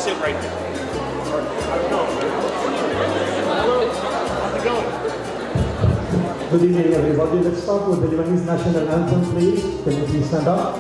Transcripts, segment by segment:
sit right there. How's it going? How's it going? Good evening, everybody. Let's start with the Lebanese national anthem, please. Can you please stand up?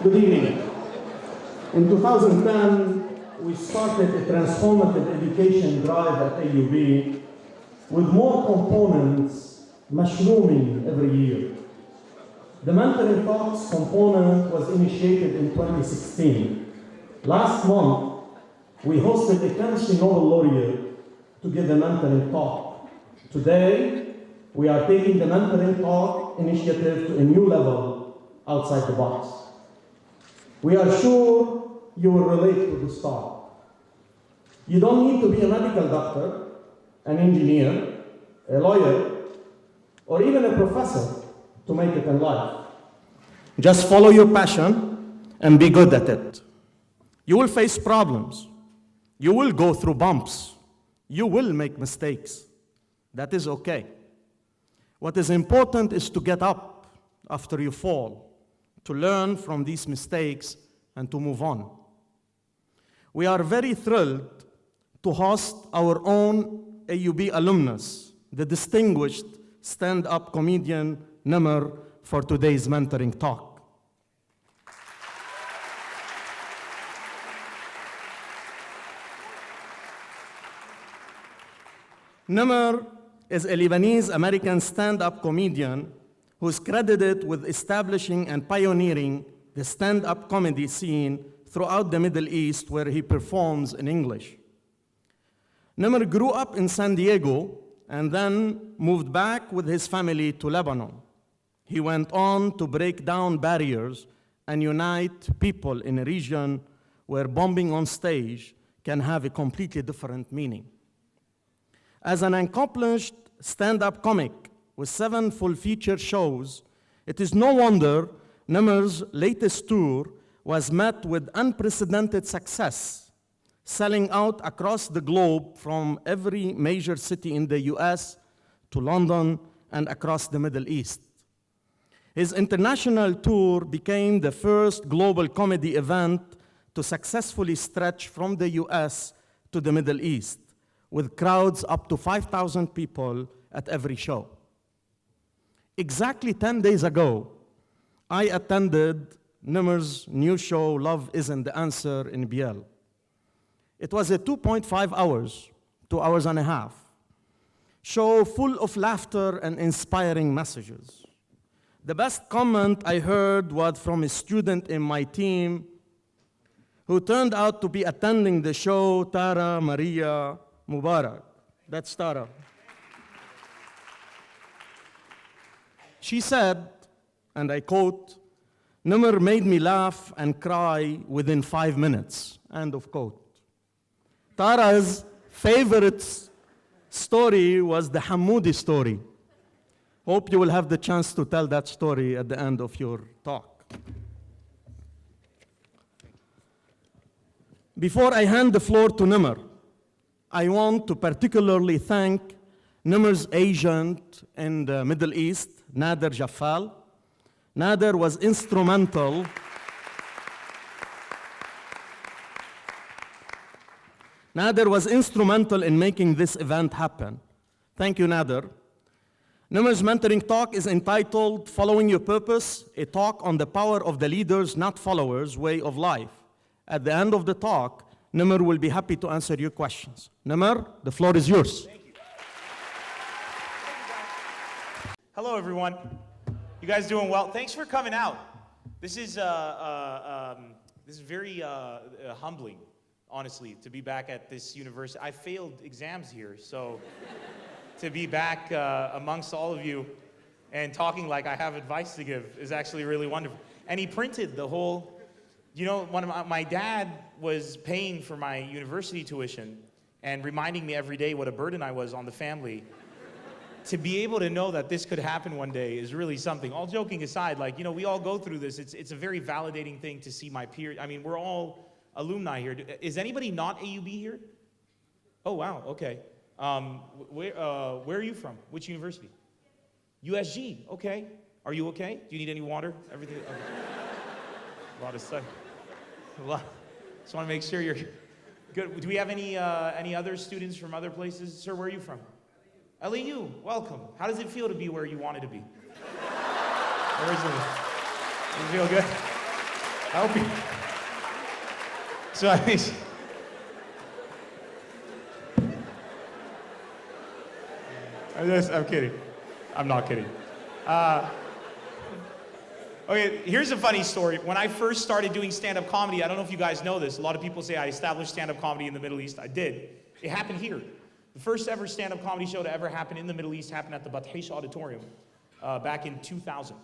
Good evening. In 2010, we started a transformative education drive at AUB with more components mushrooming every year. The Mentoring Talks component was initiated in 2016. Last month, we hosted a chemistry Nobel laureate to give a mentoring talk. Today, we are taking the Mentoring Talk initiative to a new level outside the box. We are sure you will relate to this talk. You don't need to be a medical doctor, an engineer, a lawyer, or even a professor to make it in life. Just follow your passion and be good at it. You will face problems. You will go through bumps. You will make mistakes. That is okay. What is important is to get up after you fall, to learn from these mistakes and to move on. We are very thrilled to host our own AUB alumnus, the distinguished stand-up comedian NEMR, for today's mentoring talk. NEMR is a Lebanese-American stand-up comedian who is credited with establishing and pioneering the stand-up comedy scene throughout the Middle East, where he performs in English. NEMR grew up in San Diego and then moved back with his family to Lebanon. He went on to break down barriers and unite people in a region where bombing on stage can have a completely different meaning. As an accomplished stand-up comic with 7 full-feature shows, it is no wonder NEMR's latest tour was met with unprecedented success, selling out across the globe from every major city in the US to London and across the Middle East. His international tour became the first global comedy event to successfully stretch from the US to the Middle East, with crowds up to 5,000 people at every show. Exactly 10 days ago, I attended NEMR's new show, Love Isn't the Answer, in Bilal. It was a 2.5 hours, 2 hours and a half, show full of laughter and inspiring messages. The best comment I heard was from a student in my team who turned out to be attending the show, Tara Maria Mubarak. That's Tara. She said, and I quote, "NEMR made me laugh and cry within 5 minutes," end of quote. Tara's favorite story was the Hamoudi story. Hope you will have the chance to tell that story at the end of your talk. Before I hand the floor to NEMR, I want to particularly thank NEMR's agent in the Middle East, Nader Jaffal. Nader was instrumental in making this event happen. Thank you, Nader. NEMR's mentoring talk is entitled Following Your Purpose, a talk on the power of the leaders, not followers, way of life. At the end of the talk, NEMR will be happy to answer your questions. NEMR, the floor is yours. Thank you. Hello, everyone. You guys doing well? Thanks for coming out. This is very humbling, honestly, to be back at this university. I failed exams here, so to be back amongst all of you and talking like I have advice to give is actually really wonderful. And he printed the whole, you know, my dad was paying for my university tuition and reminding me every day what a burden I was on the family. To be able to know that this could happen one day is really something. All joking aside, like, you know, we all go through this. It's a very validating thing to see my peers. I mean, we're all alumni here. Is anybody not AUB here? Oh, wow, okay. Where are you from? Which university? USG, okay. Are you okay? Do you need any water? Everything? Okay. A lot of stuff. Just want to make sure you're good. Do we have any other students from other places? Sir, where are you from? LEU, welcome. How does it feel to be where you wanted to be? Originally. Does it feel good? I hope you. So I mean, I'm kidding. I'm not kidding. Okay, here's a funny story. When I first started doing stand-up comedy, I don't know if you guys know this. A lot of people say I established stand-up comedy in the Middle East. I did. It happened here. The first ever stand-up comedy show to ever happen in the Middle East happened at the Bathish Auditorium back in 2000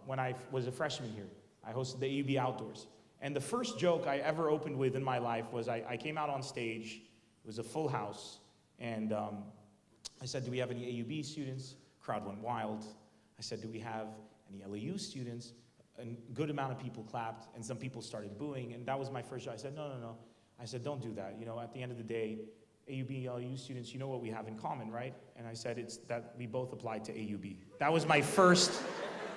when I was a freshman here. I hosted the AUB Outdoors. And the first joke I ever opened with in my life was I came out on stage. It was a full house. And I said, do we have any AUB students? Crowd went wild. I said, do we have any LEU students? A good amount of people clapped, and some people started booing. And that was my first joke. I said, no. I said, don't do that. You know, at the end of the day, AUB, LEU students, you know what we have in common, right? And I said, it's that we both applied to AUB. That was my first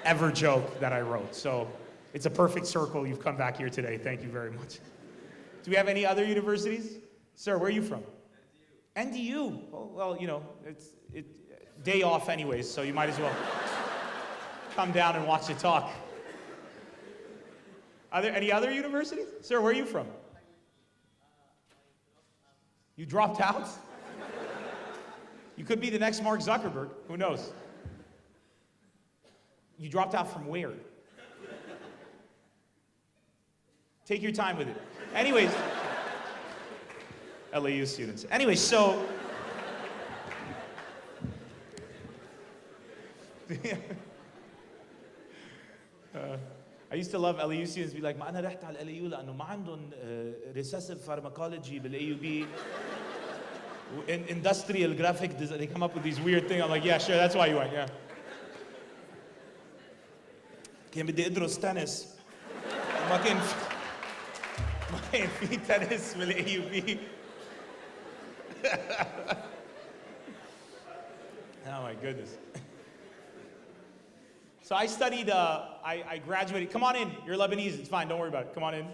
ever joke that I wrote. So it's a perfect circle. You've come back here today. Thank you very much. Do we have any other universities? Sir, where are you from? NDU. NDU. Well, you know, it's day off anyways, so you might as well come down and watch the talk. Are there any other universities? Sir, where are you from? You dropped out? You could be the next Mark Zuckerberg. Who knows? You dropped out from where? Take your time with it. Anyways, LAU students. Anyway, so I used to love LAU students be like, ما أنا رحت على LAU لأنه ما عندهم recessive pharmacology بالAUB. Industrial graphic design. They come up with these weird things. I'm like, yeah, sure, that's why you went, yeah. كان بدي أدرس تنس. ما كان في تنس بالAUB. Oh my goodness. So I studied, I graduated. Come on in. You're Lebanese. It's fine. Don't worry about it. Come on in.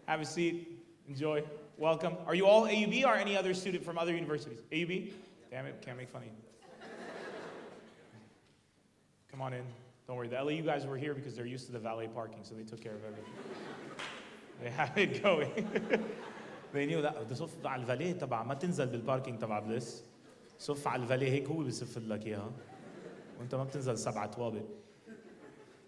Have a seat. Enjoy. Welcome. Are you all AUB or any other student from other universities? AUB? Damn it. Can't make fun of you. Come on in. Don't worry. The LAU guys were here because they're used to the valet parking, so they took care of everything. They have it going. They knew that. صف على الفاليه تبع ما تنزل بالباركينج تبع بلس. صف على الفاليه هيك هو بيصف لك اياها. وانت ما بتنزل 7 طوابق.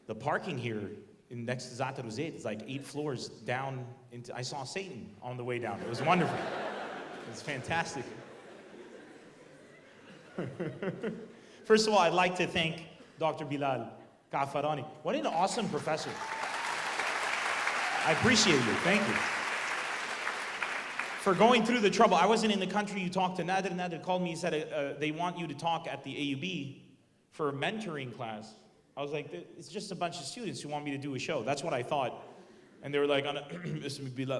The parking here in next to Zat Rosette is like 8 floors down into. I saw Satan on the way down. It was wonderful. It was fantastic. First of all, I'd like to thank Dr. Bilal, Kaafarani. What an awesome professor. I appreciate you. Thank you. For going through the trouble. I wasn't in the country. You talked to Nader. Nader called me. He said they want you to talk at the AUB for a mentoring class. I was like, it's just a bunch of students who want me to do a show. That's what I thought. And they were like, I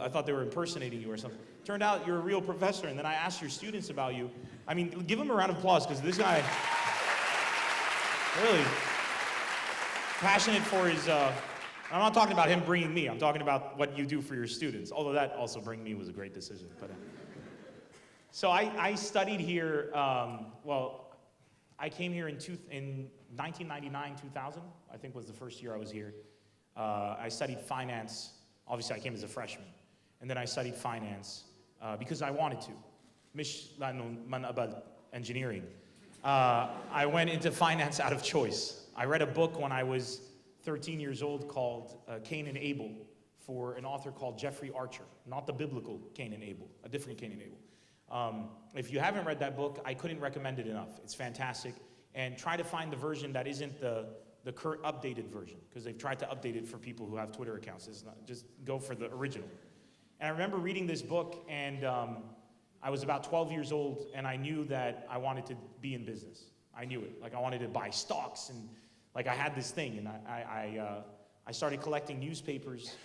thought they were impersonating you or something. Turned out you're a real professor. And then I asked your students about you. I mean, give him a round of applause because this guy, really passionate for his, I'm not talking about him bringing me. I'm talking about what you do for your students. Although that also bringing me was a great decision. But so I studied here, well, I came here in 1999, 2000, I think was the first year I was here. I studied finance. Obviously, I came as a freshman. And then I studied finance because I wanted to. مش لأنه من أبى engineering. I went into finance out of choice. I read a book when I was 13 years old called Cain and Abel for an author called Jeffrey Archer. Not the biblical Cain and Abel, a different Cain and Abel. If you haven't read that book, I couldn't recommend it enough. It's fantastic. And try to find the version that isn't the current updated version, because they've tried to update it for people who have Twitter accounts. It's not, just go for the original. And I remember reading this book, and I was about 12 years old, and I knew that I wanted to be in business. I knew it. Like, I wanted to buy stocks, and like I had this thing, and I started collecting newspapers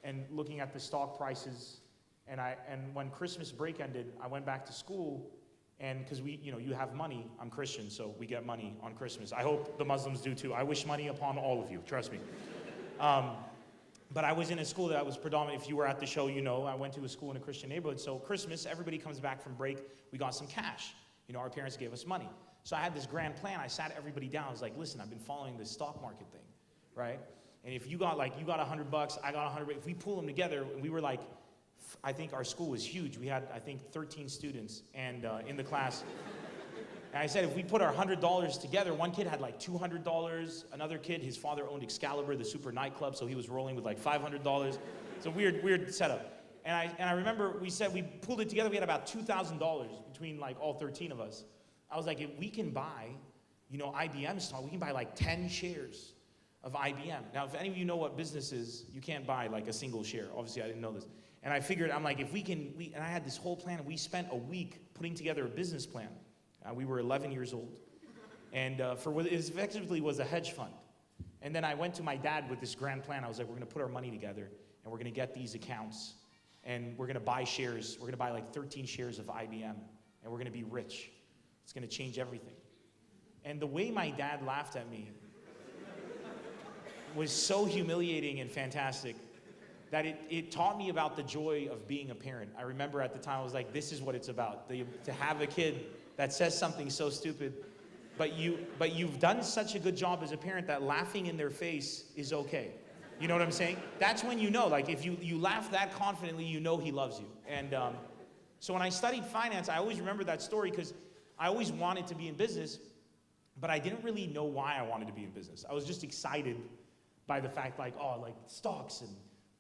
and looking at the stock prices. And when Christmas break ended, I went back to school, and because you have money. I'm Christian, so we get money on Christmas. I hope the Muslims do too. I wish money upon all of you, trust me. But I was in a school that was predominant. If you were at the show, you know, I went to a school in a Christian neighborhood. So Christmas, everybody comes back from break. We got some cash. You know, our parents gave us money. So I had this grand plan. I sat everybody down. I was like, listen, I've been following this stock market thing, right? And if you got $100, I got 100. If we pull them together, and we were like, I think our school was huge. We had, I think, 13 students and in the class. And I said, if we put our $100 together, one kid had like $200. Another kid, his father owned Excalibur, the super nightclub, so he was rolling with like $500. It's a weird setup. And I remember we said we pulled it together. We had about $2,000 between like all 13 of us. I was like, if we can buy, you know, IBM stock, we can buy like 10 shares of IBM. Now, if any of you know what business is, you can't buy like a single share. Obviously, I didn't know this. And I figured, I'm like, if we can, and I had this whole plan, and we spent a week putting together a business plan. We were 11 years old. And for what effectively was a hedge fund. And then I went to my dad with this grand plan. I was like, we're gonna put our money together, and we're gonna get these accounts, and we're gonna buy shares. We're gonna buy like 13 shares of IBM, and we're gonna be rich. It's gonna change everything. And the way my dad laughed at me was so humiliating and fantastic that it taught me about the joy of being a parent. I remember at the time, I was like, this is what it's about. To have a kid that says something so stupid, but you've done such a good job as a parent that laughing in their face is okay. You know what I'm saying? That's when you know, like if you laugh that confidently, you know he loves you. And so when I studied finance, I always remember that story because I always wanted to be in business, but I didn't really know why I wanted to be in business. I was just excited by the fact like stocks and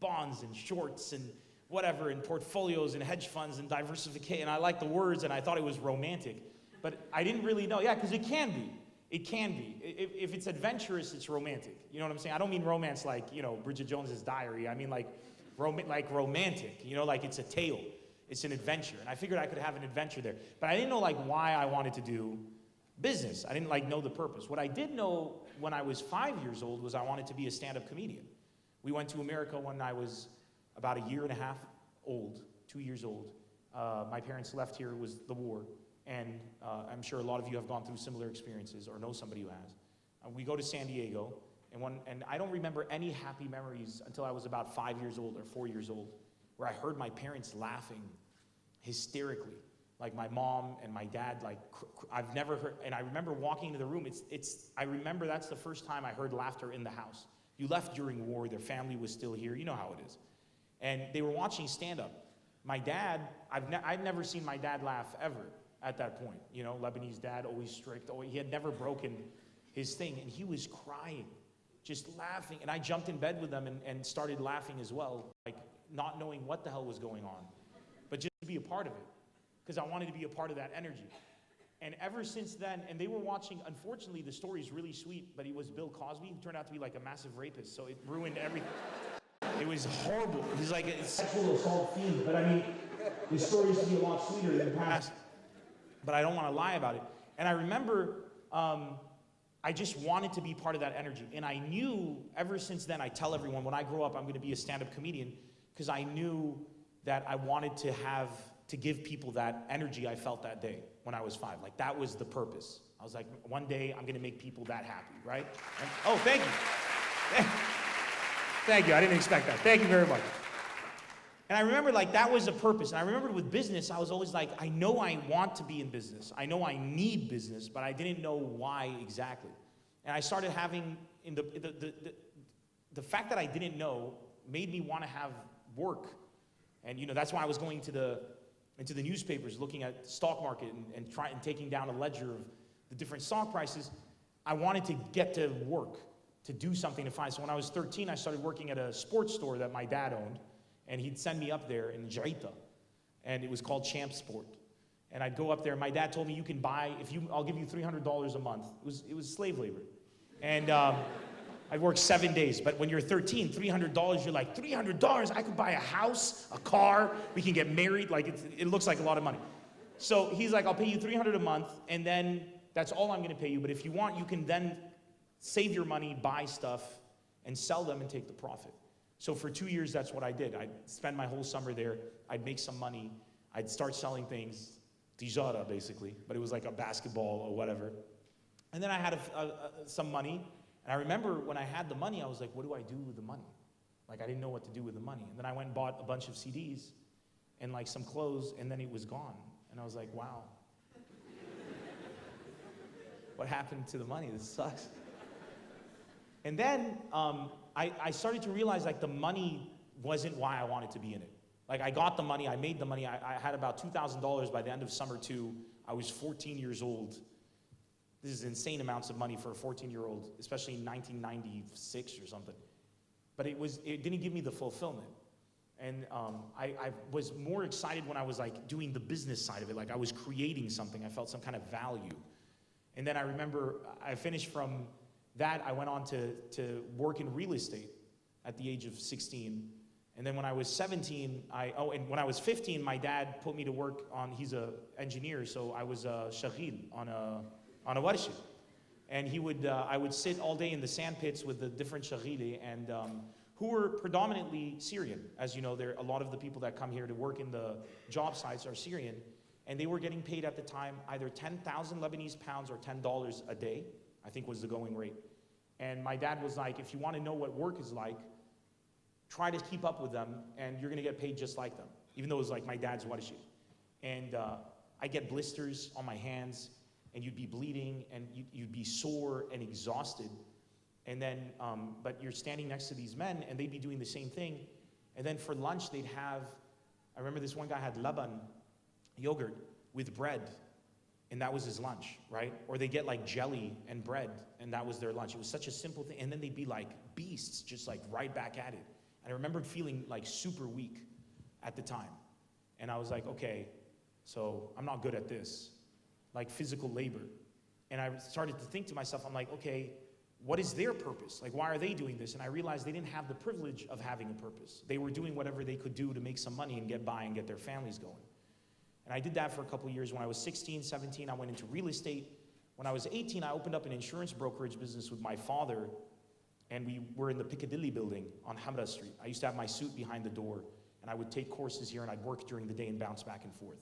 bonds and shorts and whatever, and portfolios and hedge funds and diversification. And I liked the words, and I thought it was romantic. But I didn't really know. Yeah, because it can be. It can be. If it's adventurous, it's romantic. You know what I'm saying? I don't mean romance like, you know, Bridget Jones's Diary. I mean like romantic. You know, like it's a tale. It's an adventure. And I figured I could have an adventure there. But I didn't know like why I wanted to do business. I didn't like know the purpose. What I did know when I was 5 years old was I wanted to be a stand-up comedian. We went to America when I was about a year and a half old, 2 years old. My parents left here, it was the war. And I'm sure a lot of you have gone through similar experiences or know somebody who has. We go to San Diego, and I don't remember any happy memories until I was about 5 years old or 4 years old, where I heard my parents laughing hysterically. Like my mom and my dad, like I've never heard, and I remember walking into the room, I remember that's the first time I heard laughter in the house. You left during war, their family was still here, you know how it is. And they were watching stand-up. My dad, I've never seen my dad laugh ever at that point. You know, Lebanese dad, always strict, he had never broken his thing, and he was crying, just laughing. And I jumped in bed with them and started laughing as well, like not knowing what the hell was going on, but just to be a part of it, because I wanted to be a part of that energy. And ever since then, and they were watching, unfortunately, the story is really sweet, but he was Bill Cosby, who turned out to be like a massive rapist, so it ruined everything. It was horrible. He's like a sexual assault fiend, but I mean, the story used to be a lot sweeter in the past, but I don't want to lie about it. And I remember, I just wanted to be part of that energy. And I knew, ever since then, I tell everyone, when I grow up, I'm going to be a stand-up comedian, because I knew that I wanted to give people that energy I felt that day when I was 5. Like, that was the purpose. I was like, one day, I'm going to make people that happy, right? And, oh, thank you. Thank you. I didn't expect that. Thank you very much. And I remember like that was a purpose. And I remembered with business, I was always like, I know I want to be in business. I know I need business, but I didn't know why exactly. And I started having, the fact that I didn't know made me want to have work. And that's why I was going into the newspapers, looking at the stock market and taking down a ledger of the different stock prices. I wanted to get to work, to do something to find. So when I was 13, I started working at a sports store that my dad owned, and he'd send me up there in Jaita, and it was called Champ Sport. And I'd go up there, and my dad told me, you can buy, I'll give you $300 a month. It was slave labor. And I'd work 7 days, but when you're 13, $300, you're like, $300, I could buy a house, a car, we can get married, like it looks like a lot of money. So he's like, I'll pay you $300 a month, and then that's all I'm gonna pay you, but if you want, you can then save your money, buy stuff, and sell them and take the profit. So for 2 years, that's what I did. I'd spend my whole summer there, I'd make some money, I'd start selling things, tijara basically, but it was like a basketball or whatever. And then I had some money, and I remember when I had the money, I was like, what do I do with the money? Like I didn't know what to do with the money. And then I went and bought a bunch of CDs and like some clothes, and then it was gone. And I was like, wow. What happened to the money? This sucks. And then I started to realize like the money wasn't why I wanted to be in it. Like I got the money, I made the money, I had about $2,000 by the end of summer 2. I was 14 years old. This is insane amounts of money for a 14-year-old, especially in 1996 or something. But it didn't give me the fulfillment. And I was more excited when I was like doing the business side of it, like I was creating something, I felt some kind of value. And then I remember I finished from that, I went on to work in real estate at the age of 16. And then when I was 17, and when I was 15, my dad put me to work he's an engineer, so I was a shaghil on a warshit. And I would sit all day in the sand pits with the different shaghili, and who were predominantly Syrian. As you know, a lot of the people that come here to work in the job sites are Syrian, and they were getting paid at the time either 10,000 Lebanese pounds or $10 a day, I think was the going rate. And my dad was like, if you want to know what work is like, try to keep up with them, and you're gonna get paid just like them, even though it was like my dad's warshit. And I get blisters on my hands, and you'd be bleeding, and you'd be sore and exhausted. And then, but you're standing next to these men, and they'd be doing the same thing. And then for lunch, they'd have, I remember this one guy had laban, yogurt, with bread, and that was his lunch, right? Or they get like jelly and bread, and that was their lunch. It was such a simple thing, and then they'd be like beasts, just like right back at it. And I remembered feeling like super weak at the time. And I was like, okay, so I'm not good at this, like physical labor. And I started to think to myself, I'm like, okay, what is their purpose? Like, why are they doing this? And I realized they didn't have the privilege of having a purpose. They were doing whatever they could do to make some money and get by and get their families going. And I did that for a couple of years. When I was 16, 17, I went into real estate. When I was 18, I opened up an insurance brokerage business with my father, and we were in the Piccadilly building on Hamra Street. I used to have my suit behind the door, and I would take courses here, and I'd work during the day and bounce back and forth.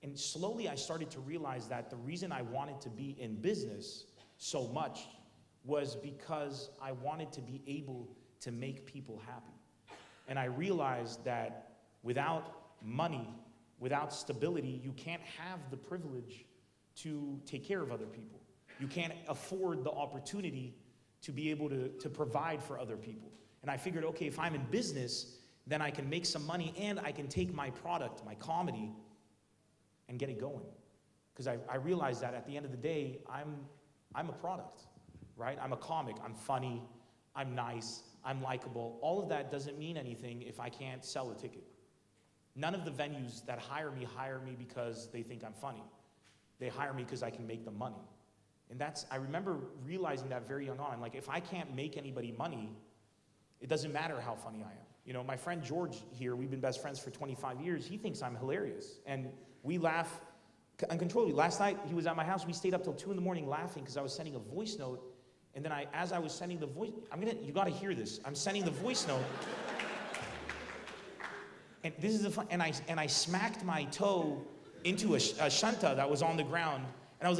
And slowly I started to realize that the reason I wanted to be in business so much was because I wanted to be able to make people happy. And I realized that without money, without stability, you can't have the privilege to take care of other people. You can't afford the opportunity to be able to provide for other people. And I figured, okay, if I'm in business, then I can make some money and I can take my product, my comedy, and get it going. Because I realized that at the end of the day, I'm a product, right? I'm a comic, I'm funny, I'm nice, I'm likable. All of that doesn't mean anything if I can't sell a ticket. None of the venues that hire me because they think I'm funny. They hire me because I can make them money. And I remember realizing that very young on. I'm like, if I can't make anybody money, it doesn't matter how funny I am. You know, my friend George here, we've been best friends for 25 years, he thinks I'm hilarious. And we laugh uncontrollably. Last night, he was at my house, we stayed up till 2 in the morning laughing because I was sending a voice note. And then as I was sending the voice, you gotta hear this. I'm sending the voice note. And this is the fun, and I smacked my toe into a shanta that was on the ground. And I was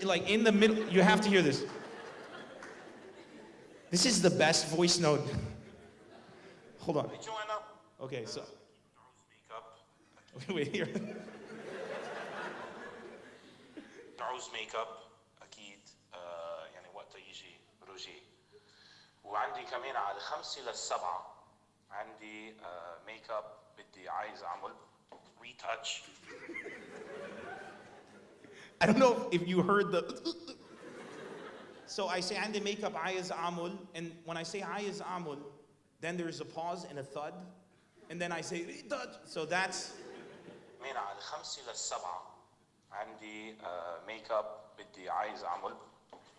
like in the middle, you have to hear this. This is the best voice note. Hold on. Okay, so Wait here. تعوز ميك اب اكيد يعني وقتها يجي روجي. وعندي كمان على 5 ل7 عندي ميك اب بدي عايز اعمل retouch. I don't know if you heard the. So I say عندي makeup عايز أعمل, and when I say عايز أعمل, then there's a pause and a thud, and then I say retouch. So that's. من على 5 ل7 عندي ميك اب بدي عايز اعمل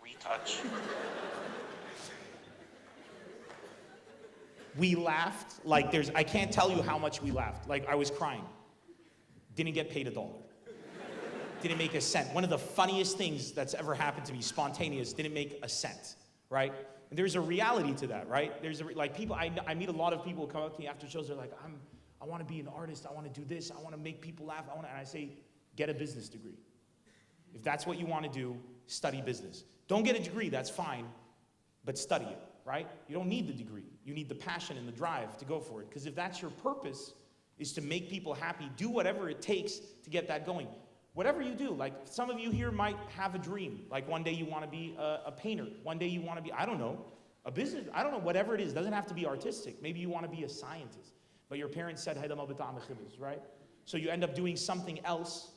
retouch. We laughed like there's. I can't tell you how much we laughed. Like I was crying. Didn't get paid $1. Didn't make a cent. One of the funniest things that's ever happened to me, spontaneous, didn't make a cent, right? And there's a reality to that, right? There's like people, I meet a lot of people who come up to me after shows, they're like, I want to be an artist, I want to do this, I want to make people laugh, and I say, get a business degree. If that's what you want to do, study business. Don't get a degree, that's fine, but study it, right? You don't need the degree. You need the passion and the drive to go for it. Because if that's your purpose, is to make people happy, do whatever it takes to get that going. Whatever you do, like some of you here might have a dream. Like one day you want to be a painter. One day you want to be, I don't know, a business, I don't know, whatever it is. Doesn't have to be artistic. Maybe you want to be a scientist. But your parents said, right? So you end up doing something else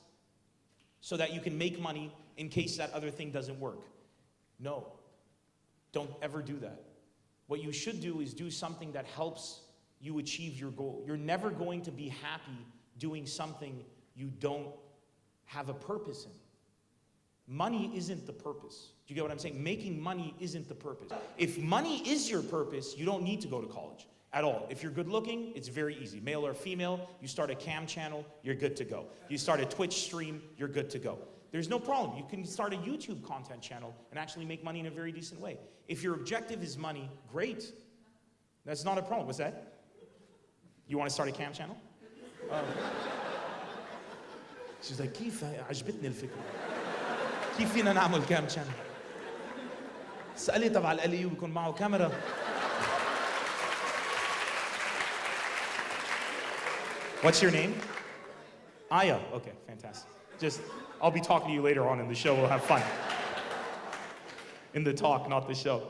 so that you can make money in case that other thing doesn't work. No, don't ever do that. What you should do is do something that helps you achieve your goal. You're never going to be happy doing something you don't have a purpose in. Money isn't the purpose. Do you get what I'm saying? Making money isn't the purpose. If money is your purpose, you don't need to go to college at all. If you're good looking, it's very easy. Male or female, you start a cam channel, you're good to go. You start a Twitch stream, you're good to go. There's no problem. You can start a YouTube content channel and actually make money in a very decent way. If your objective is money, great. That's not a problem. What's that? You want to start a cam channel? She's like, كيف عجبتني الفكرة؟ كيف فينا نعمل كام channel؟ سألي تبع القلي وبيكون معه كاميرا. What's your name? Aya. Okay, fantastic. Just, I'll be talking to you later on in the show. We'll have fun. In the talk, not the show.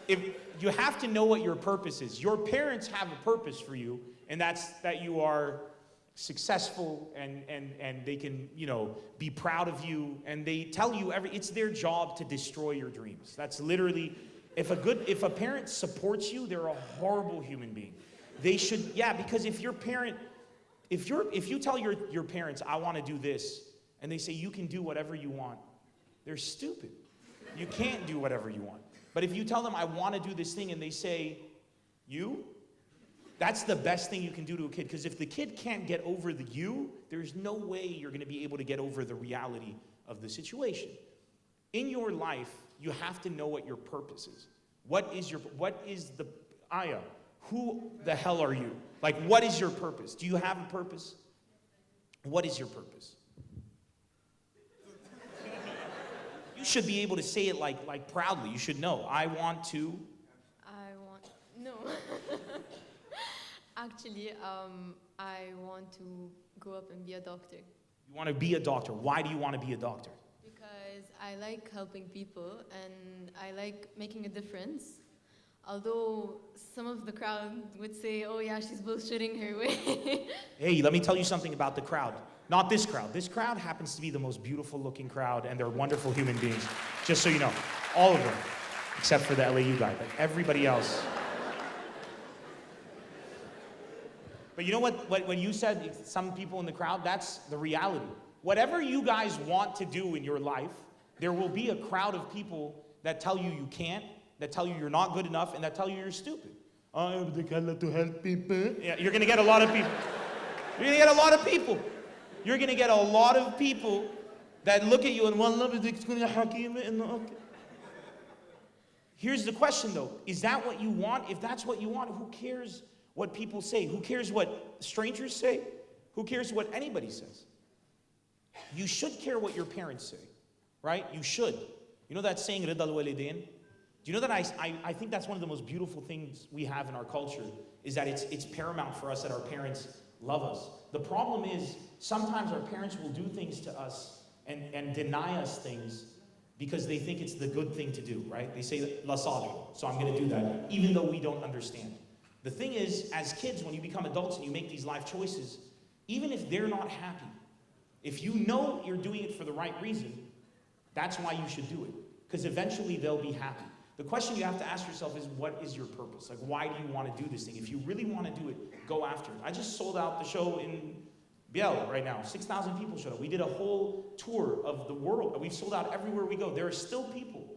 If you have to know what your purpose is. Your parents have a purpose for you, and that's that you are successful and they can, you know, be proud of you, and they tell you it's their job to destroy your dreams. That's literally, if a parent supports you, they're a horrible human being. They should, yeah, because if your parent, if you tell your parents, I want to do this, and they say you can do whatever you want, they're stupid. You can't do whatever you want. But if you tell them I want to do this thing and they say, you? That's the best thing you can do to a kid, because if the kid can't get over the you, there's no way you're going to be able to get over the reality of the situation. In your life, you have to know what your purpose is. What is the ayah? Who the hell are you? Like, what is your purpose? Do you have a purpose? What is your purpose? You should be able to say it like proudly. You should know. No. Actually, I want to grow up and be a doctor. You want to be a doctor. Why do you want to be a doctor? Because I like helping people and I like making a difference. Although some of the crowd would say, oh yeah, she's bullshitting her way. Hey, let me tell you something about the crowd. Not this crowd. This crowd happens to be the most beautiful looking crowd, and they're wonderful human beings. Just so you know. All of them. Except for the LAU guy, but everybody else. But you know what? When you said some people in the crowd, that's the reality. Whatever you guys want to do in your life, there will be a crowd of people that tell you you can't, that tell you you're not good enough, and that tell you you're stupid. I am the color to help people. Yeah, you're going to get a lot of people. You're going to get a lot of people. You're going to get a lot of people that look at you and here's the question though. Is that what you want? If that's what you want, who cares what people say? Who cares what strangers say? Who cares what anybody says? You should care what your parents say, right? You should. You know that saying, Rida al-Walidain? Do you know that I think that's one of the most beautiful things we have in our culture, is that it's paramount for us that our parents love us. The problem is, sometimes our parents will do things to us and deny us things because they think it's the good thing to do, right? They say, la sali, so I'm gonna do that, even though we don't understand. The thing is, as kids, when you become adults and you make these life choices, even if they're not happy, if you know you're doing it for the right reason, that's why you should do it. Because eventually they'll be happy. The question you have to ask yourself is, what is your purpose? Like, why do you want to do this thing? If you really want to do it, go after it. I just sold out the show in Bilal right now. 6,000 people showed up. We did a whole tour of the world. We've sold out everywhere we go. There are still people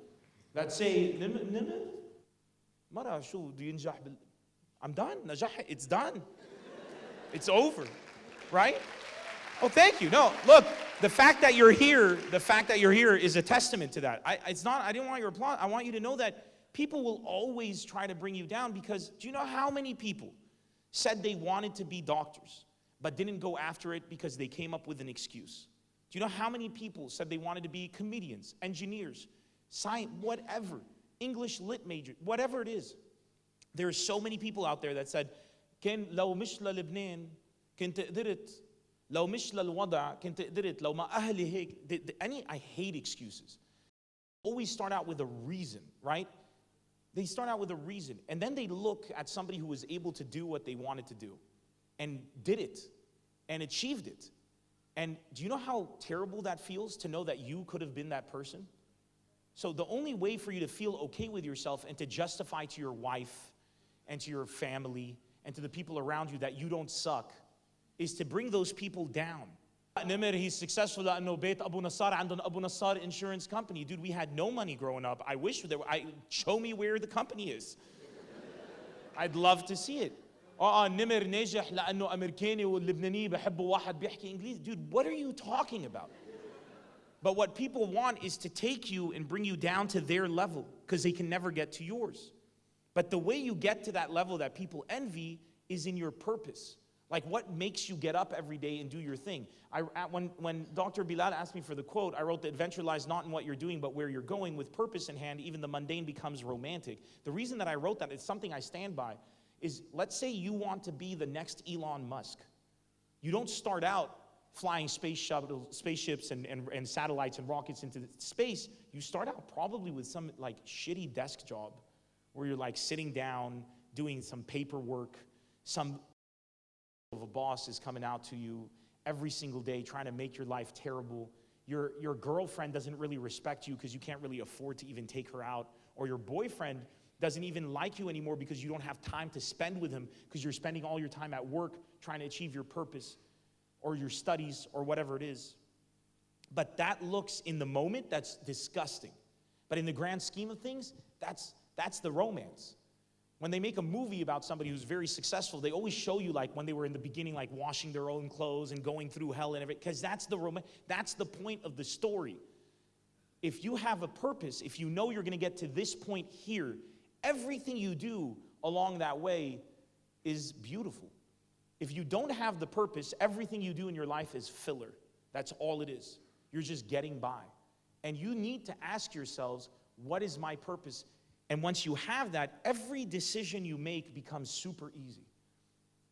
that say, NEMR? Mara, شو بده ينجح I'm done. نجح. It's done. It's over. Right? Oh, thank you. No, look, the fact that you're here is a testament to that. I didn't want your applause. I want you to know that people will always try to bring you down because do you know how many people said they wanted to be doctors but didn't go after it because they came up with an excuse? Do you know how many people said they wanted to be comedians, engineers, science, whatever, English lit major, whatever it is? There are so many people out there that said, كان لو مش للبنان كنت قدرت لو مش للوضع كنت قدرت لو ما أهلي هيك. I hate excuses. Always start out with a reason, right? They start out with a reason, and then they look at somebody who was able to do what they wanted to do, and did it, and achieved it. And do you know how terrible that feels to know that you could have been that person? So the only way for you to feel okay with yourself and to justify to your wife and to your family and to the people around you that you don't suck is to bring those people down. NEMR, he's successful لأنه بيت أبو نصار عندهم أبو نصار insurance company. Dude, we had no money growing up. I wish there were. Show me where the company is. I'd love to see it. NEMR ناجح لأنه أمريكاني واللبناني بحبوا واحد بيحكي إنجليزي. Dude, what are you talking about? But what people want is to take you and bring you down to their level because they can never get to yours. But the way you get to that level that people envy is in your purpose. Like what makes you get up every day and do your thing. When Dr. Bilal asked me for the quote, I wrote that adventure lies not in what you're doing, but where you're going. With purpose in hand, even the mundane becomes romantic. The reason that I wrote that, it's something I stand by, is let's say you want to be the next Elon Musk. You don't start out flying spaceships and satellites and rockets into space. You start out probably with some like shitty desk job where you're like sitting down, doing some paperwork, some of a boss is coming out to you every single day trying to make your life terrible. Your girlfriend doesn't really respect you because you can't really afford to even take her out, or your boyfriend doesn't even like you anymore because you don't have time to spend with him because you're spending all your time at work trying to achieve your purpose or your studies or whatever it is. But that looks in the moment, that's disgusting. But in the grand scheme of things, that's the romance. When they make a movie about somebody who's very successful, they always show you like when they were in the beginning, like washing their own clothes and going through hell and everything, because that's the point of the story. If you have a purpose, if you know you're going to get to this point here, everything you do along that way is beautiful. If you don't have the purpose, everything you do in your life is filler. That's all it is. You're just getting by. And you need to ask yourselves, what is my purpose? And once you have that, every decision you make becomes super easy.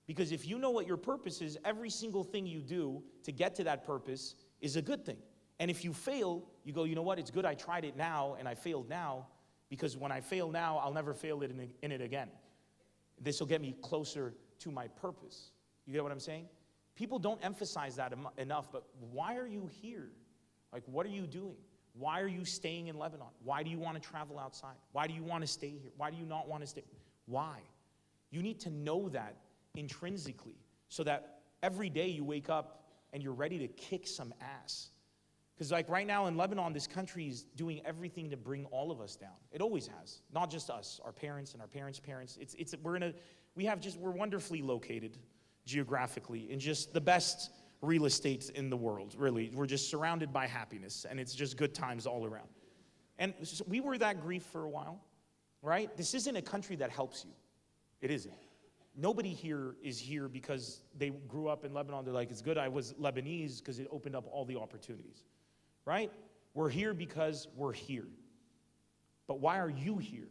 Because if you know what your purpose is, every single thing you do to get to that purpose is a good thing. And if you fail, you go, you know what, it's good I tried it now and I failed now, because when I fail now, I'll never fail in it again. This will get me closer to my purpose. You get what I'm saying? People don't emphasize that enough, but why are you here? Like, what are you doing? Why are you staying in Lebanon? Why do you want to travel outside? Why do you want to stay here? Why do you not want to stay? Why? You need to know that intrinsically so that every day you wake up and you're ready to kick some ass. Because like right now in Lebanon, this country is doing everything to bring all of us down. It always has, not just us, our parents and our parents' parents. We're wonderfully located geographically in just the best real estate in the world, really. We're just surrounded by happiness, and it's just good times all around. And so we were that grief for a while, right? This isn't a country that helps you. It isn't. Nobody here is here because they grew up in Lebanon. They're like, it's good I was Lebanese because it opened up all the opportunities, right? We're here because we're here. But why are you here?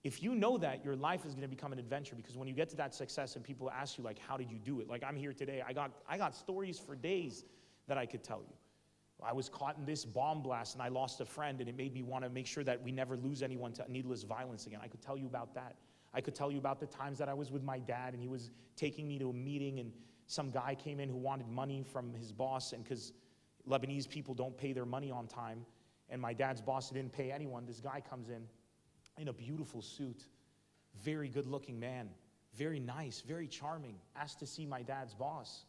if you know that, your life is going to become an adventure, because when you get to that success and people ask you, like, how did you do it? Like, I'm here today. I got stories for days that I could tell you. I was caught in this bomb blast and I lost a friend, and it made me want to make sure that we never lose anyone to needless violence again. I could tell you about that. I could tell you about the times that I was with my dad and he was taking me to a meeting and some guy came in who wanted money from his boss, and because Lebanese people don't pay their money on time, and my dad's boss didn't pay anyone, this guy comes in a beautiful suit, very good-looking man, very nice, very charming, asked to see my dad's boss.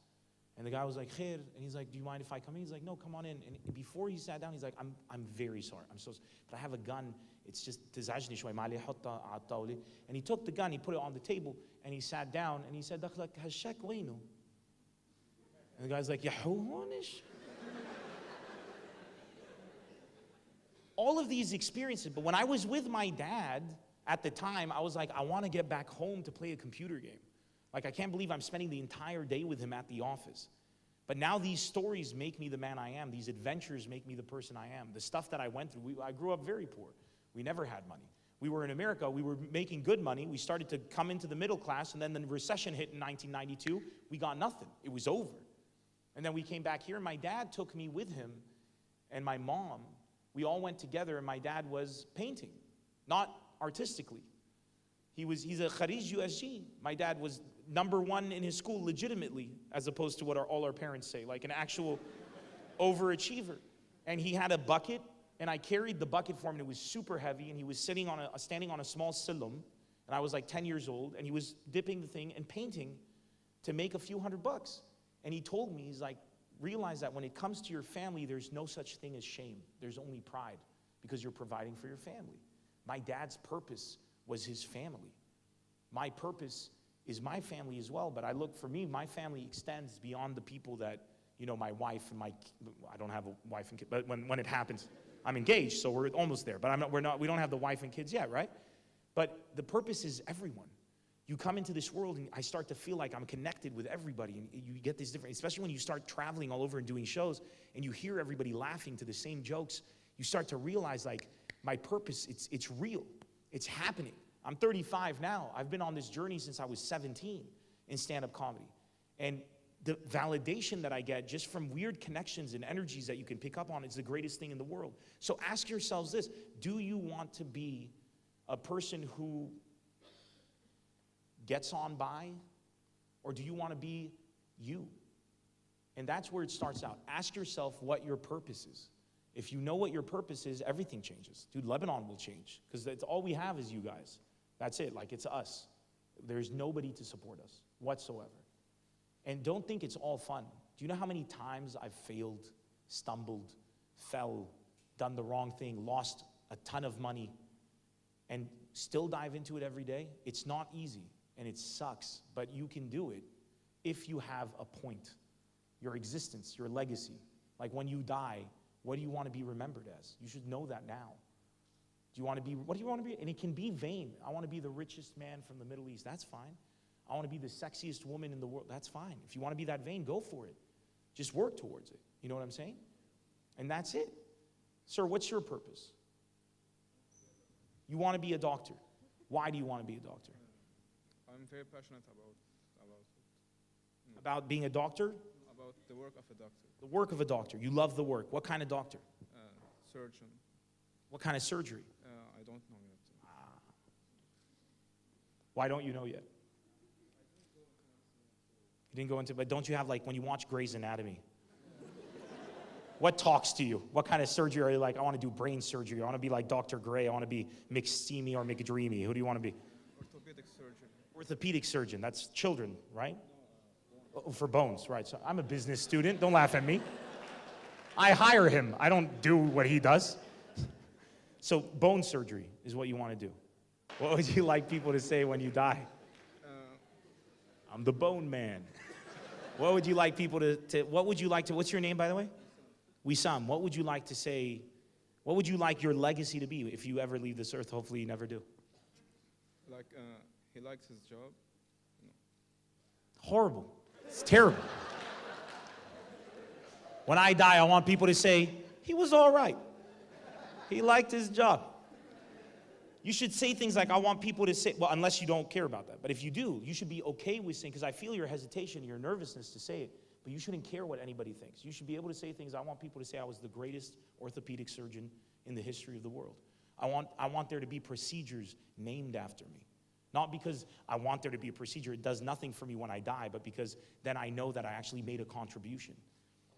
And the guy was like, Khair, and he's like, do you mind if I come in? He's like, no, come on in. And before he sat down, he's like, I'm very sorry. I'm so sorry, but I have a gun. It's just تزعجني شوي معلي حطها على الطاولة. And he took the gun, he put it on the table, and he sat down, and he said, دخلك هالشك وينه? And the guy's like, يا هونش. All of these experiences, but when I was with my dad at the time, I was like, I want to get back home to play a computer game. Like, I can't believe I'm spending the entire day with him at the office. But now these stories make me the man I am. These adventures make me the person I am. The stuff that I went through, I grew up very poor. We never had money. We were in America, we were making good money. We started to come into the middle class, and then the recession hit in 1992. We got nothing. It was over. And then we came back here, and my dad took me with him, and my mom. We all went together, and my dad was painting, not artistically. He's a Kharij USG. My dad was #1 in his school legitimately, as opposed to what all our parents say, like an actual overachiever. And he had a bucket, and I carried the bucket for him, and it was super heavy, and he was standing on a small silum, and I was like 10 years old, and he was dipping the thing and painting to make a few $100. And he told me, he's like, realize that when it comes to your family, there's no such thing as shame. There's only pride, because you're providing for your family. My dad's purpose was his family. My purpose is my family as well, but for me, my family extends beyond the people that, my wife and I don't have a wife and kid, but when it happens, I'm engaged, so we're almost there, but we don't have the wife and kids yet, right? But the purpose is everyone. You come into this world, and I start to feel like I'm connected with everybody, and you get this different, especially when you start traveling all over and doing shows, and you hear everybody laughing to the same jokes, you start to realize, like, my purpose, it's real. It's happening. I'm 35 now. I've been on this journey since I was 17 in stand-up comedy. And the validation that I get just from weird connections and energies that you can pick up on is the greatest thing in the world. So ask yourselves this: do you want to be a person who gets on by, or do you want to be you? And that's where it starts out. Ask yourself what your purpose is. If you know what your purpose is, everything changes. Dude, Lebanon will change, because that's all we have is you guys. That's it, like, it's us. There's nobody to support us whatsoever. And don't think it's all fun. Do you know how many times I've failed, stumbled, fell, done the wrong thing, lost a ton of money, and still dive into it every day? It's not easy, and it sucks, but you can do it if you have a point, your existence, your legacy. Like, when you die, what do you want to be remembered as? You should know that now. What do you want to be? And it can be vain. I want to be the richest man from the Middle East. That's fine. I want to be the sexiest woman in the world. That's fine. If you want to be that vain, go for it. Just work towards it. You know what I'm saying? And that's it. Sir, what's your purpose? You want to be a doctor. Why do you want to be a doctor? I'm very passionate about it. About being a doctor? About the work of a doctor. The work of a doctor. You love the work. What kind of doctor? Surgeon. What kind of surgery? I don't know yet. Why don't you know yet? You didn't go into, but don't you have, like, when you watch Grey's Anatomy, what talks to you? What kind of surgery are you like? I want to do brain surgery. I want to be like Dr. Gray. I want to be McSteamy or McDreamy. Who do you want to be? Orthopedic surgeon. Orthopedic surgeon. That's children, right? Oh, for bones, right. So I'm a business student. Don't laugh at me. I hire him. I don't do what he does. So bone surgery is what you want to do. What would you like people to say when you die? I'm the bone man. What would you like people what's your name, by the way? Wissam. What would you like to say? What would you like your legacy to be if you ever leave this earth? Hopefully you never do. Like, he likes his job. Horrible. It's terrible. When I die, I want people to say, he was all right. He liked his job. You should say things like, I want people to say, well, unless you don't care about that. But if you do, you should be okay with saying, because I feel your hesitation, your nervousness to say it, but you shouldn't care what anybody thinks. You should be able to say things, I want people to say I was the greatest orthopedic surgeon in the history of the world. I want there to be procedures named after me. Not because I want there to be a procedure, it does nothing for me when I die, but because then I know that I actually made a contribution.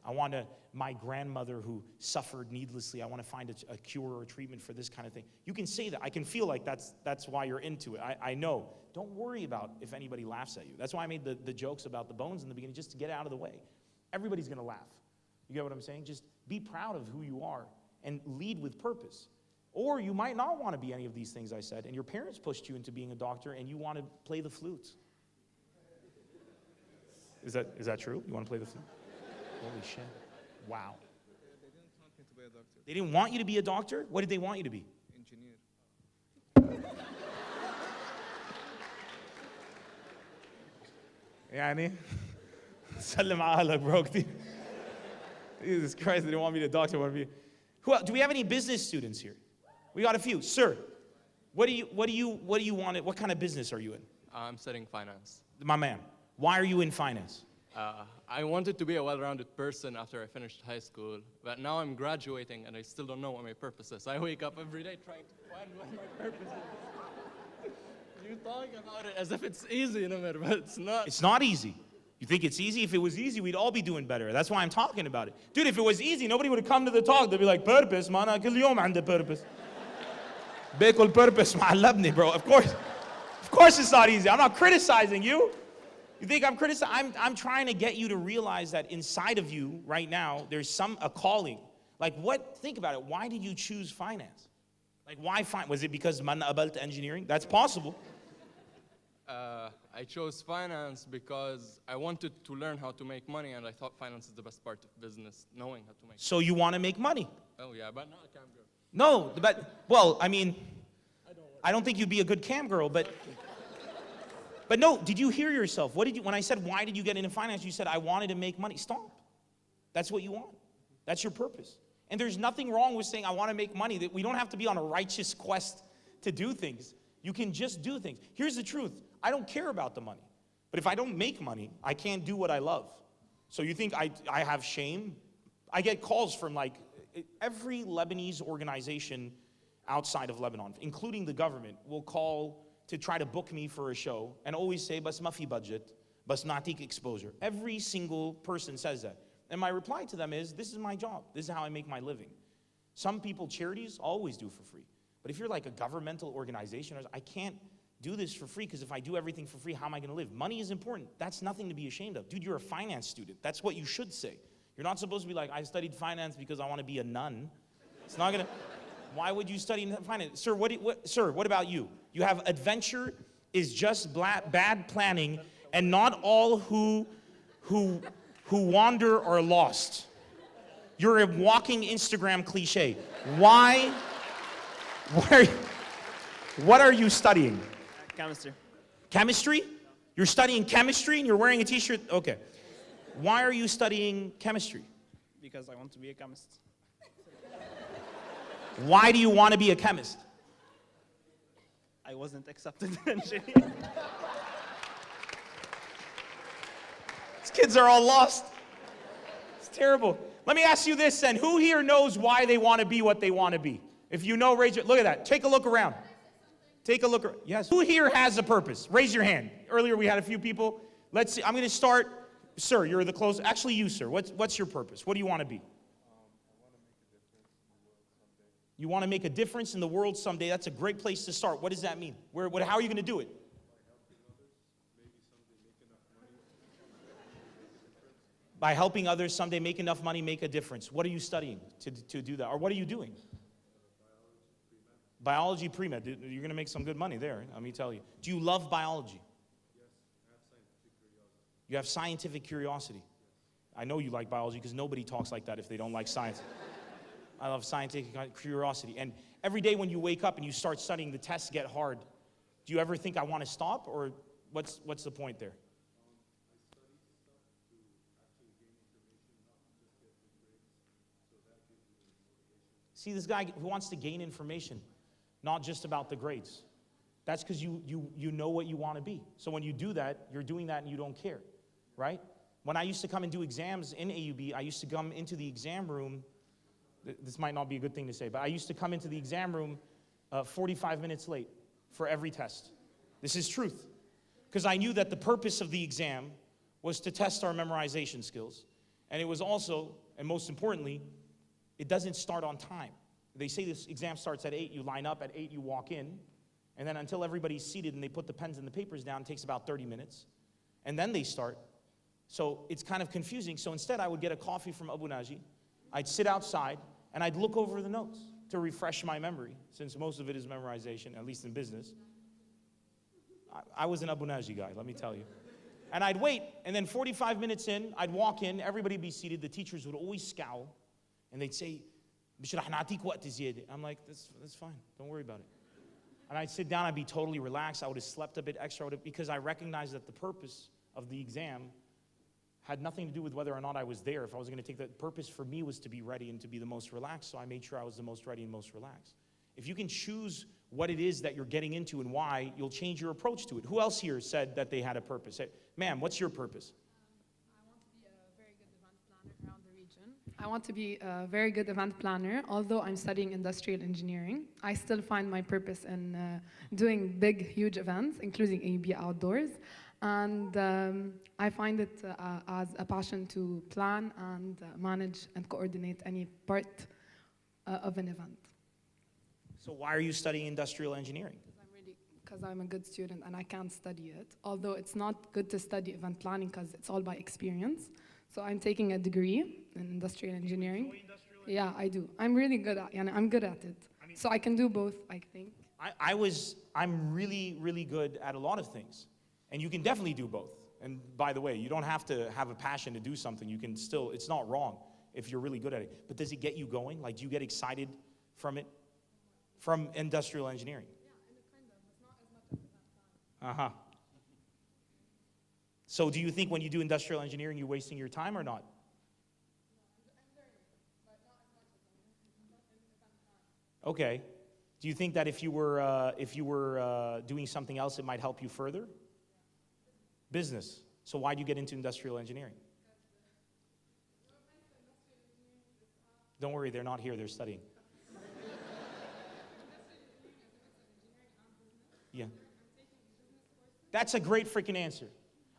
I want my grandmother who suffered needlessly, I want to find a cure or a treatment for this kind of thing. You can say that. I can feel like that's why you're into it. I know. Don't worry about if anybody laughs at you. That's why I made the jokes about the bones in the beginning, just to get out of the way. Everybody's going to laugh. You get what I'm saying? Just be proud of who you are and lead with purpose. Or you might not want to be any of these things I said, and your parents pushed you into being a doctor, and you want to play the flute. Is that true? You want to play the flute? Holy shit. Wow. They didn't want me to be a doctor. They didn't want you to be a doctor? What did they want you to be? Engineer. يعني سلم على أهلك bro كتير. Jesus Christ, they didn't want me to be a doctor. Want to be. Do we have any business students here? We got a few. Sir, what do you want? What kind of business are you in? I'm studying finance. My man, why are you in finance? I wanted to be a well-rounded person after I finished high school, but now I'm graduating and I still don't know what my purpose is. I wake up every day trying to find what my purpose is. You talk about it as if it's easy, NEMR, but it's not. It's not easy. You think it's easy? If it was easy, we'd all be doing better. That's why I'm talking about it. Dude, if it was easy, nobody would have come to the talk. They'd be like, purpose, man, كل يوم عندي purpose. باكل purpose معلبني, bro. Of course it's not easy. I'm not criticizing you. You think I'm criticizing? I'm trying to get you to realize that inside of you right now, there's a calling. Like think about it. Why did you choose finance? Like why was it because man قبلت engineering? That's possible. I chose finance because I wanted to learn how to make money, and I thought finance is the best part of business, knowing how to make money. So you want to make money? Oh yeah, but not a cam girl. No, well, I mean, I don't think you'd be a good cam girl, but no, did you hear yourself? When I said, why did you get into finance? You said, I wanted to make money. Stop. That's what you want. That's your purpose. And there's nothing wrong with saying, I want to make money. That we don't have to be on a righteous quest to do things. You can just do things. Here's the truth. I don't care about the money. But if I don't make money, I can't do what I love. So you think I have shame? I get calls from like every Lebanese organization outside of Lebanon, including the government, will call to try to book me for a show and always say, bas ma fi budget, bas natik exposure. Every single person says that. And my reply to them is, this is my job. This is how I make my living. Some people, charities, always do for free. But if you're like a governmental organization, I can't do this for free because if I do everything for free, how am I going to live? Money is important. That's nothing to be ashamed of. Dude, you're a finance student. That's what you should say. You're not supposed to be like, I studied finance because I want to be a nun. It's not going to... Why would you study finance? Sir, what about you? You have adventure is just bad planning, and not all who wander are lost. You're a walking Instagram cliche. Why? What are you studying? Chemistry. Chemistry? You're studying chemistry and you're wearing a t-shirt? Okay. Why are you studying chemistry? Because I want to be a chemist. Why do you want to be a chemist? I wasn't accepted in engineering. These kids are all lost. It's terrible. Let me ask you this then. Who here knows why they want to be what they want to be? If you know, raise your... Look at that. Take a look around. Take a look. Yes. Who here has a purpose? Raise your hand. Earlier we had a few people. Let's see. I'm going to start. Sir, you're the closest. Actually, you, sir. What's your purpose? What do you want to be? You want to make a difference in the world someday. That's a great place to start. What does that mean? How are you going to do it? By helping others someday make enough money, make a difference. What are you studying to do that? Or what are you doing? Biology pre-med. You're going to make some good money there, let me tell you. Do you love biology? Yes, I have scientific curiosity. You have scientific curiosity. I know you like biology because nobody talks like that if they don't like science. I love scientific curiosity. And every day when you wake up and you start studying, the tests get hard. Do you ever think, I want to stop? Or what's the point there? See, this guy who wants to gain information. not just about the grades. That's because you know what you want to be. So when you do that, you're doing that and you don't care, right? When I used to come and do exams in AUB, I used to come into the exam room. This might not be a good thing to say, but I used to come into the exam room 45 minutes late for every test. This is truth. Because I knew that the purpose of the exam was to test our memorization skills. And it was also, and most importantly, it doesn't start on time. They say this exam starts at 8, you line up, at 8 you walk in, and then until everybody's seated and they put the pens and the papers down, it takes about 30 minutes. And then they start. So it's kind of confusing. So instead I would get a coffee from Abu Naji, I'd sit outside, and I'd look over the notes to refresh my memory, since most of it is memorization, at least in business. I was an Abu Naji guy, let me tell you. And I'd wait, and then 45 minutes in, I'd walk in, everybody would be seated, the teachers would always scowl, and they'd say, I'm like, that's fine, don't worry about it. And I'd sit down, I'd be totally relaxed, I would have slept a bit extra, because I recognized that the purpose of the exam had nothing to do with whether or not I was there. If I was going to take the purpose for me was to be ready and to be the most relaxed, so I made sure I was the most ready and most relaxed. If you can choose what it is that you're getting into and why, you'll change your approach to it. Who else here said that they had a purpose? Hey, ma'am, what's your purpose? I want to be a very good event planner around the region. I want to be a very good event planner. Although I'm studying industrial engineering, I still find my purpose in doing big, huge events, including AUB Outdoors. And I find it as a passion to plan and manage and coordinate any part of an event. So why are you studying industrial engineering? Because I'm a good student and I can't study it. Although it's not good to study event planning because it's all by experience. So I'm taking a degree in industrial engineering. Yeah, I do. I'm really good at it. I'm good at it. So I can do both, I think. I'm really, really good at a lot of things. And you can definitely do both. And by the way, you don't have to have a passion to do something. You can still, it's not wrong if you're really good at it. But does it get you going? Like, do you get excited from it? From industrial engineering? Yeah, and it kind of. It's not as much as event planning. Uh-huh. So do you think when you do industrial engineering, you're wasting your time or not? No, I'm learning, but not as much as event planning. Okay. Do you think that if you were doing something else, it might help you further? Business. So why do you get into industrial engineering? Don't worry, they're not here, they're studying. Yeah. That's a great freaking answer.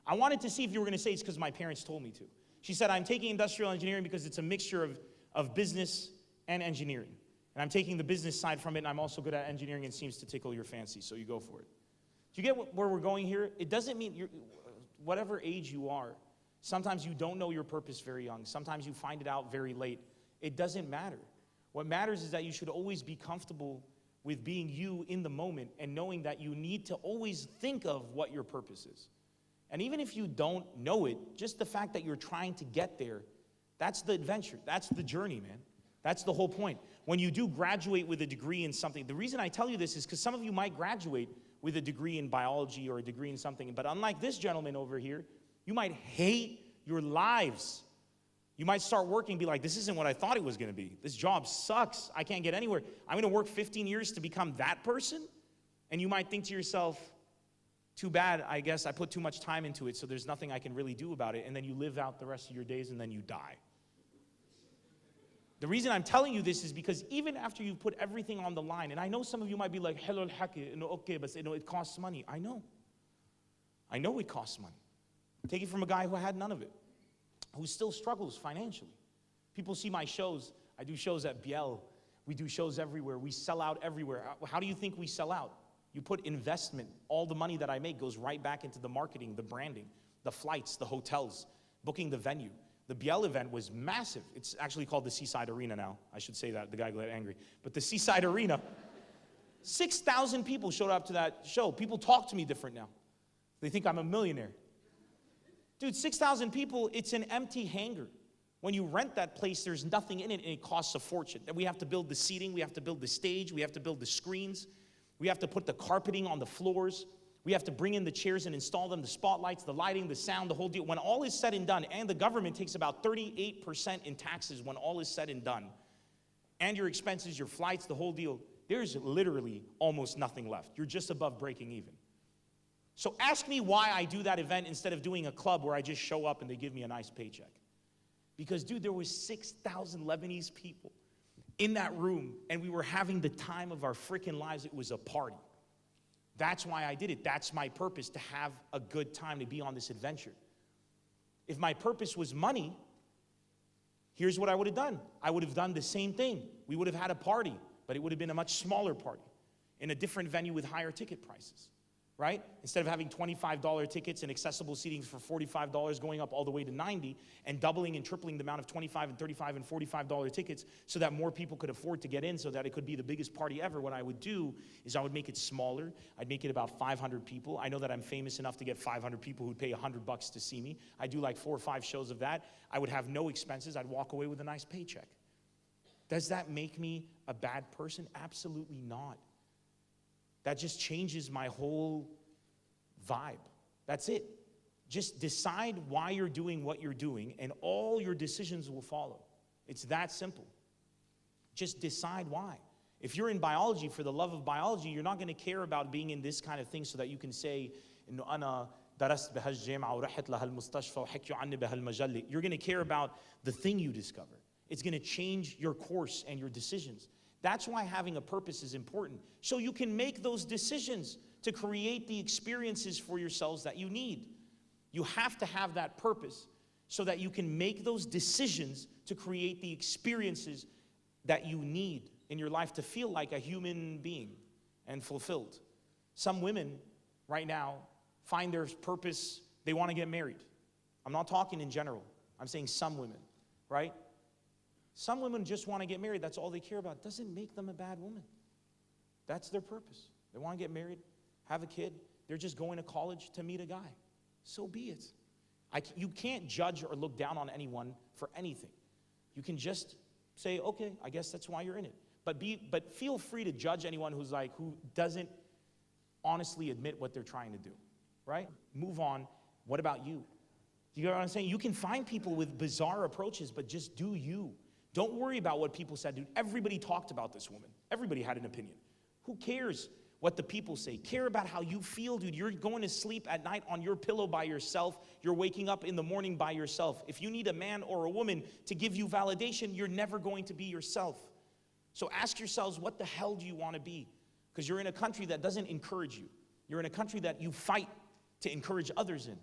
I wanted to see if you were going to say it's because my parents told me to. She said, I'm taking industrial engineering because it's a mixture of business and engineering. And I'm taking the business side from it, and I'm also good at engineering, and it seems to tickle your fancy, so you go for it. Do you get where we're going here? It doesn't mean whatever age you are, sometimes you don't know your purpose very young. Sometimes you find it out very late. It doesn't matter. What matters is that you should always be comfortable with being you in the moment and knowing that you need to always think of what your purpose is. And even if you don't know it, just the fact that you're trying to get there, that's the adventure. That's the journey, man. That's the whole point. When you do graduate with a degree in something, the reason I tell you this is because some of you might graduate with a degree in biology or a degree in something, but unlike this gentleman over here, you might hate your lives. You might start working and be like, this isn't what I thought it was going to be. This job sucks. I can't get anywhere. I'm going to work 15 years to become that person? And you might think to yourself, too bad, I guess I put too much time into it, so there's nothing I can really do about it. And then you live out the rest of your days and then you die. The reason I'm telling you this is because even after you've put everything on the line, and I know some of you might be like, hello, okay, but it costs money. I know it costs money. Take it from a guy who had none of it, who still struggles financially. People see my shows. I do shows at Bilal. We do shows everywhere. We sell out everywhere. How do you think we sell out? You put investment. All the money that I make goes right back into the marketing, the branding, the flights, the hotels, booking the venue. The Bilal event was massive. It's actually called the Seaside Arena now. I should say that. The guy got angry. But the Seaside Arena, 6,000 people showed up to that show. People talk to me different now. They think I'm a millionaire. Dude, 6,000 people, it's an empty hangar. When you rent that place, there's nothing in it, and it costs a fortune. Then we have to build the seating, we have to build the stage, we have to build the screens, we have to put the carpeting on the floors, we have to bring in the chairs and install them, the spotlights, the lighting, the sound, the whole deal. When all is said and done, and the government takes about 38% in taxes when all is said and done, and your expenses, your flights, the whole deal, there's literally almost nothing left. You're just above breaking even. So ask me why I do that event instead of doing a club where I just show up and they give me a nice paycheck. Because, dude, there was 6,000 Lebanese people in that room, and we were having the time of our freaking lives. It was a party. That's why I did it. That's my purpose, to have a good time, to be on this adventure. If my purpose was money, here's what I would have done. I would have done the same thing. We would have had a party, but it would have been a much smaller party in a different venue with higher ticket prices, right? Instead of having $25 tickets and accessible seating for $45 going up all the way to $90 and doubling and tripling the amount of $25 and $35 and $45 tickets so that more people could afford to get in so that it could be the biggest party ever, what I would do is I would make it smaller. I'd make it about 500 people. I know that I'm famous enough to get 500 people who'd pay $100 to see me. I do like 4 or 5 shows of that. I would have no expenses. I'd walk away with a nice paycheck. Does that make me a bad person? Absolutely not. That just changes my whole vibe. That's it. Just decide why you're doing what you're doing, and all your decisions will follow. It's that simple. Just decide why. If you're in biology for the love of biology, you're not going to care about being in this kind of thing so that you can say, إنه أنا درست بهالجامعة ورحت لهالمستشفى وحكيوا عني بهالمجلة. You're going to care about the thing you discover. It's going to change your course and your decisions. That's why having a purpose is important. So you can make those decisions to create the experiences for yourselves that you need. You have to have that purpose so that you can make those decisions to create the experiences that you need in your life to feel like a human being and fulfilled. Some women right now find their purpose, they want to get married. I'm not talking in general. I'm saying some women, right? Some women just want to get married. That's all they care about. It doesn't make them a bad woman. That's their purpose. They want to get married, have a kid. They're just going to college to meet a guy. So be it. You can't judge or look down on anyone for anything. You can just say, okay, I guess that's why you're in it. But feel free to judge anyone who doesn't honestly admit what they're trying to do, right? Move on. What about you? You know what I'm saying? You can find people with bizarre approaches, but just do you. Don't worry about what people said, dude. Everybody talked about this woman. Everybody had an opinion. Who cares what the people say? Care about how you feel, dude. You're going to sleep at night on your pillow by yourself. You're waking up in the morning by yourself. If you need a man or a woman to give you validation, you're never going to be yourself. So ask yourselves, what the hell do you want to be? Because you're in a country that doesn't encourage you. You're in a country that you fight to encourage others in.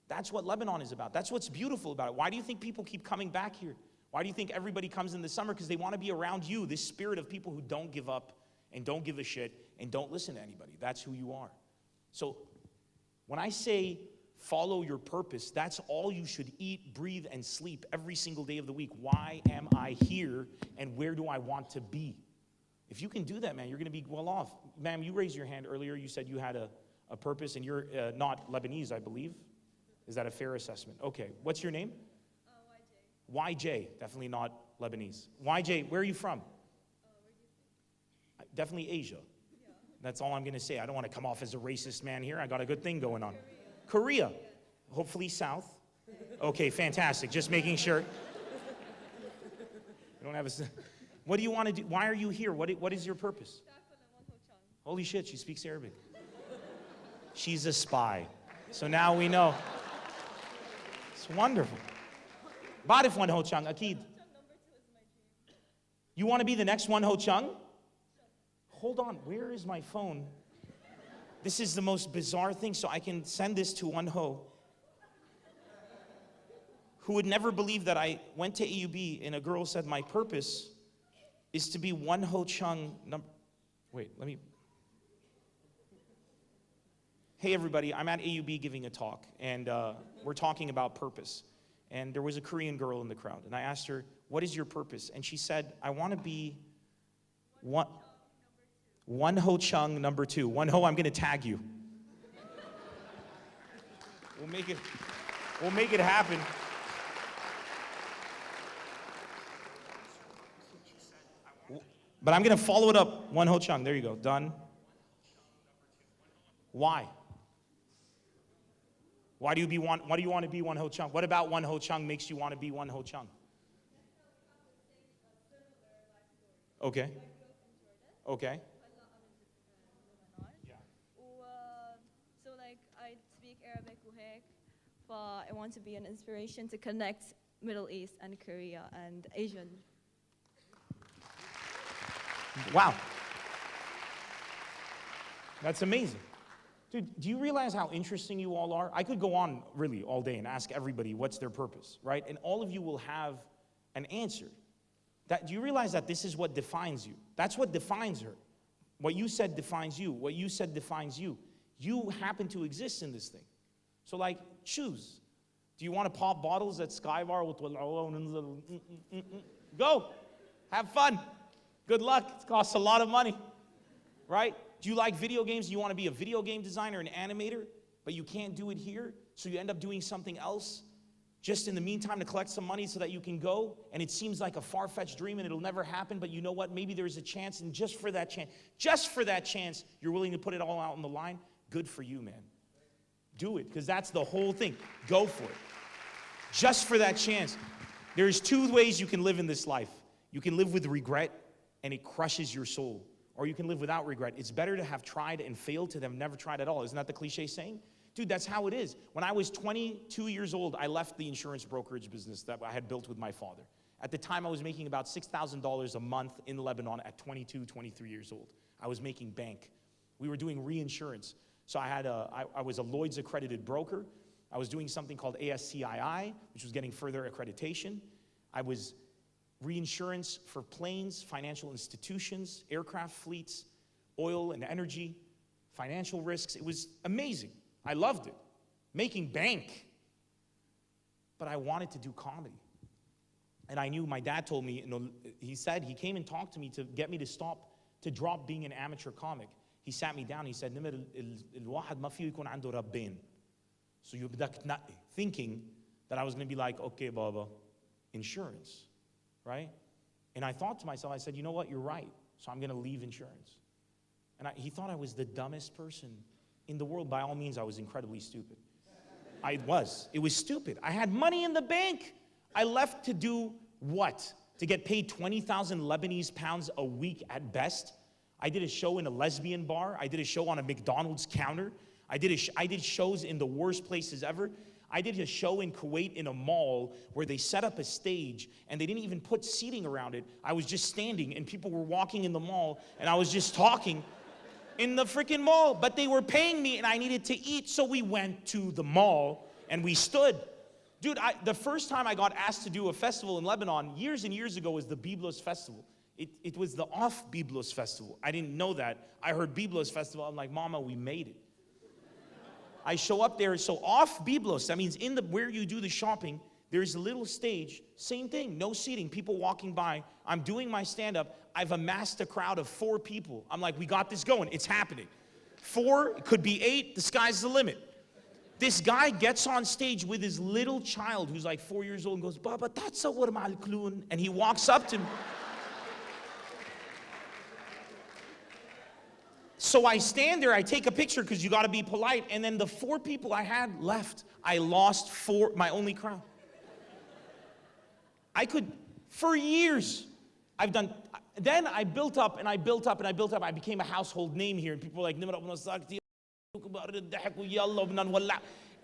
That's what Lebanon is about. That's what's beautiful about it. Why do you think people keep coming back here? Why do you think everybody comes in the summer? Because they want to be around you, this spirit of people who don't give up and don't give a shit and don't listen to anybody. That's who you are. So when I say follow your purpose, that's all you should eat, breathe, and sleep every single day of the week. Why am I here and where do I want to be? If you can do that, man, you're going to be well off. Ma'am, you raised your hand earlier. You said you had a purpose, and you're not Lebanese, I believe. Is that a fair assessment? Okay. What's your name? YJ. YJ. Definitely not Lebanese. YJ, where are you from? Definitely Asia. Yeah. That's all I'm going to say. I don't want to come off as a racist man here. I got a good thing going on. Korea. Hopefully South. Okay, fantastic. Just making sure. I don't have a... What do you want to do? Why are you here? What is your purpose? Holy shit, she speaks Arabic. She's a spy. So now we know. It's wonderful. بعرف One Ho Chung, أكيد. You want to be the next One Ho Chung? Hold on, where is my phone? This is the most bizarre thing, so I can send this to One Ho, who would never believe that I went to AUB and a girl said my purpose is to be One Ho Chung. Hey everybody, I'm at AUB giving a talk, and we're talking about purpose. And there was a Korean girl in the crowd, and I asked her, what is your purpose? And she said, I want to be One Ho Chung number 2. One Ho, I'm going to tag you. We'll make it happen. But I'm going to follow it up. One Ho Chung. There you go. Done. Why? Why do you want to be One Ho Chung? What about One Ho Chung makes you want to be One Ho Chung? Okay. Okay. So like I speak Arabic وهيك, I want to be an inspiration to connect Middle East and Korea and Asian. Wow. That's amazing. Dude, do you realize how interesting you all are? I could go on really all day and ask everybody what's their purpose, right? And all of you will have an answer. Do you realize that this is what defines you? That's what defines her. What you said defines you. What you said defines you. You happen to exist in this thing. So like, choose. Do you want to pop bottles at Skybar? Go. Have fun. Good luck. It costs a lot of money, right? Do you like video games? Do you want to be a video game designer, an animator, but you can't do it here, so you end up doing something else just in the meantime to collect some money so that you can go, and it seems like a far-fetched dream and it'll never happen, but you know what? Maybe there's a chance, and just for that chance, you're willing to put it all out on the line. Good for you, man. Do it, because that's the whole thing. Go for it. Just for that chance. There's two ways you can live in this life. You can live with regret, and it crushes your soul. Or you can live without regret. It's better to have tried and failed to have never tried at all. Isn't that the cliche saying? Dude, that's how it is. When I was 22 years old, I left the insurance brokerage business that I had built with my father. At the time, I was making about $6,000 a month in Lebanon at 22, 23 years old. I was making bank. We were doing reinsurance. So I was a Lloyd's accredited broker. I was doing something called ASCII, which was getting further accreditation. I was reinsurance for planes, financial institutions, aircraft fleets, oil and energy, financial risks. It was amazing. I loved it. Making bank. But I wanted to do comedy. And I knew my dad told me, he came and talked to me to get me to drop being an amateur comic. He sat me down, he said, "NEMR, الواحد ما فيه يكون عنده ربين." So you بدك تنقي, thinking that I was going to be like, okay, Baba, insurance, right? And I thought to myself, I said, you know what, you're right. So I'm going to leave insurance. And he thought I was the dumbest person in the world. By all means, I was incredibly stupid. I was. It was stupid. I had money in the bank. I left to do what? To get paid 20,000 Lebanese pounds a week at best. I did a show in a lesbian bar. I did a show on a McDonald's counter. I did shows in the worst places ever. I did a show in Kuwait in a mall where they set up a stage and they didn't even put seating around it. I was just standing and people were walking in the mall and I was just talking in the freaking mall. But they were paying me and I needed to eat, so we went to the mall and we stood. Dude, the first time I got asked to do a festival in Lebanon years and years ago was the Byblos Festival. It was the off Byblos Festival. I didn't know that. I heard Byblos Festival. I'm like, Mama, we made it. I show up there. So off Byblos, that means where you do the shopping, there's a little stage. Same thing, no seating, people walking by. I'm doing my stand-up. I've amassed a crowd of 4 people. I'm like, we got this going. It's happening. 4, it could be 8. The sky's the limit. This guy gets on stage with his little child who's like 4 years old and goes, Baba, that's a warmal kloon. And he walks up to me. So I stand there, I take a picture because you got to be polite, and then the 4 people I had left, I lost my only crowd. For years, then I built up and I built up and I built up. I became a household name here, and people were like,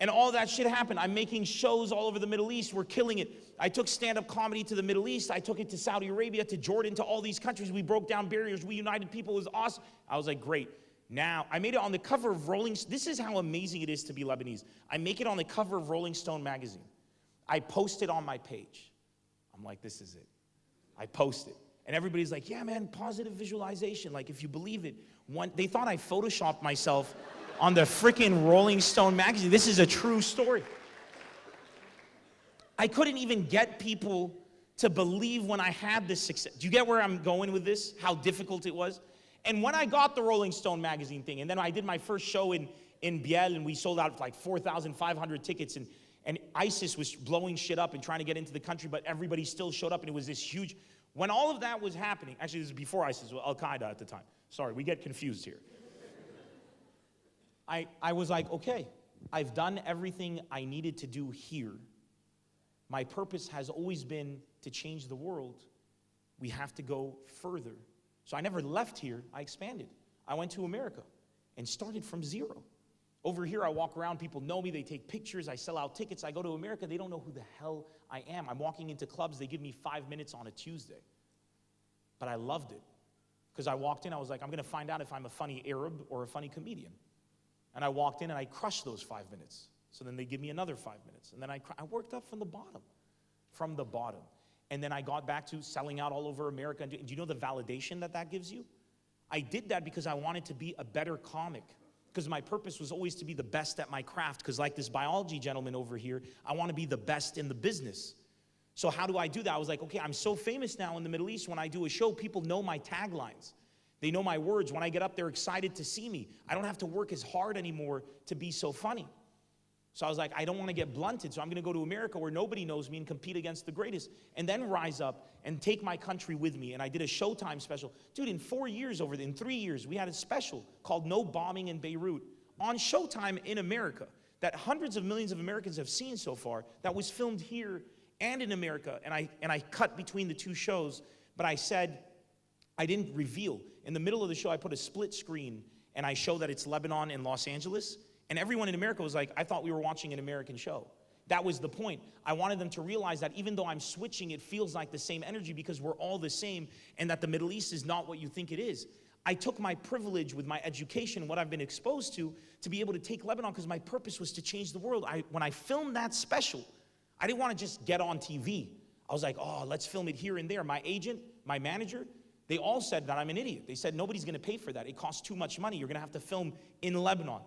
and all that shit happened. I'm making shows all over the Middle East. We're killing it. I took stand-up comedy to the Middle East. I took it to Saudi Arabia, to Jordan, to all these countries. We broke down barriers. We united people. It was awesome. I was like, great. Now, I made it on the cover of Rolling Stone. This is how amazing it is to be Lebanese. I make it on the cover of Rolling Stone magazine. I post it on my page. I'm like, this is it. I post it. And everybody's like, yeah, man, positive visualization. Like, if you believe it. They thought I photoshopped myself on the freaking Rolling Stone magazine. This is a true story. I couldn't even get people to believe when I had this success. Do you get where I'm going with this? How difficult it was? And when I got the Rolling Stone magazine thing, and then I did my first show in Bilal, and we sold out like 4,500 tickets, and ISIS was blowing shit up and trying to get into the country, but everybody still showed up, and it was this huge. When all of that was happening, actually this is before ISIS, Al-Qaeda at the time. Sorry, we get confused here. I was like, okay, I've done everything I needed to do here. My purpose has always been to change the world. We have to go further. So I never left here, I expanded. I went to America and started from zero. Over here, I walk around, people know me, they take pictures, I sell out tickets. I go to America, they don't know who the hell I am. I'm walking into clubs, they give me 5 minutes on a Tuesday. But I loved it. Because I walked in, I was like, I'm gonna find out if I'm a funny Arab or a funny comedian. And I walked in and I crushed those 5 minutes. So then they give me another 5 minutes. And then I worked up from the bottom. From the bottom. And then I got back to selling out all over America. And do you know the validation that that gives you? I did that because I wanted to be a better comic. Because my purpose was always to be the best at my craft. Because like this biology gentleman over here, I want to be the best in the business. So how do I do that? I was like, okay, I'm so famous now in the Middle East. When I do a show, people know my taglines. They know my words. When I get up, they're excited to see me. I don't have to work as hard anymore to be so funny. So I was like, I don't want to get blunted, so I'm going to go to America where nobody knows me and compete against the greatest. And then rise up and take my country with me. And I did a Showtime special. Dude, in 3 years, we had a special called No Bombing in Beirut on Showtime in America that hundreds of millions of Americans have seen so far, that was filmed here and in America. And I cut between the two shows, but I said, I didn't reveal. In the middle of the show, I put a split screen, and I show that it's Lebanon and Los Angeles. And everyone in America was like, I thought we were watching an American show. That was the point. I wanted them to realize that even though I'm switching, it feels like the same energy because we're all the same, and that the Middle East is not what you think it is. I took my privilege with my education, what I've been exposed to be able to take Lebanon, because my purpose was to change the world. When I filmed that special, I didn't want to just get on TV. I was like, oh, let's film it here and there. My agent, my manager, they all said that I'm an idiot. They said, nobody's going to pay for that. It costs too much money. You're going to have to film in Lebanon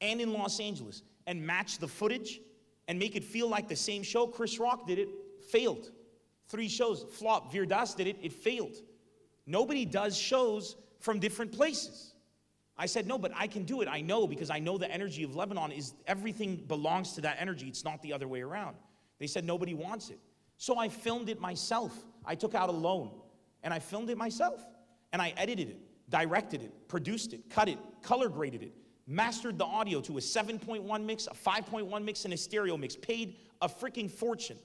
and in Los Angeles and match the footage and make it feel like the same show. Chris Rock did it, failed. 3 shows, flop. Veer Das did it, it failed. Nobody does shows from different places. I said, no, but I can do it. I know, because I know the energy of Lebanon is, everything belongs to that energy. It's not the other way around. They said nobody wants it. So I filmed it myself. I took out a loan and I filmed it myself. And I edited it, directed it, produced it, cut it, color graded it, mastered the audio to a 7.1 mix, a 5.1 mix, and a stereo mix. Paid a freaking fortune.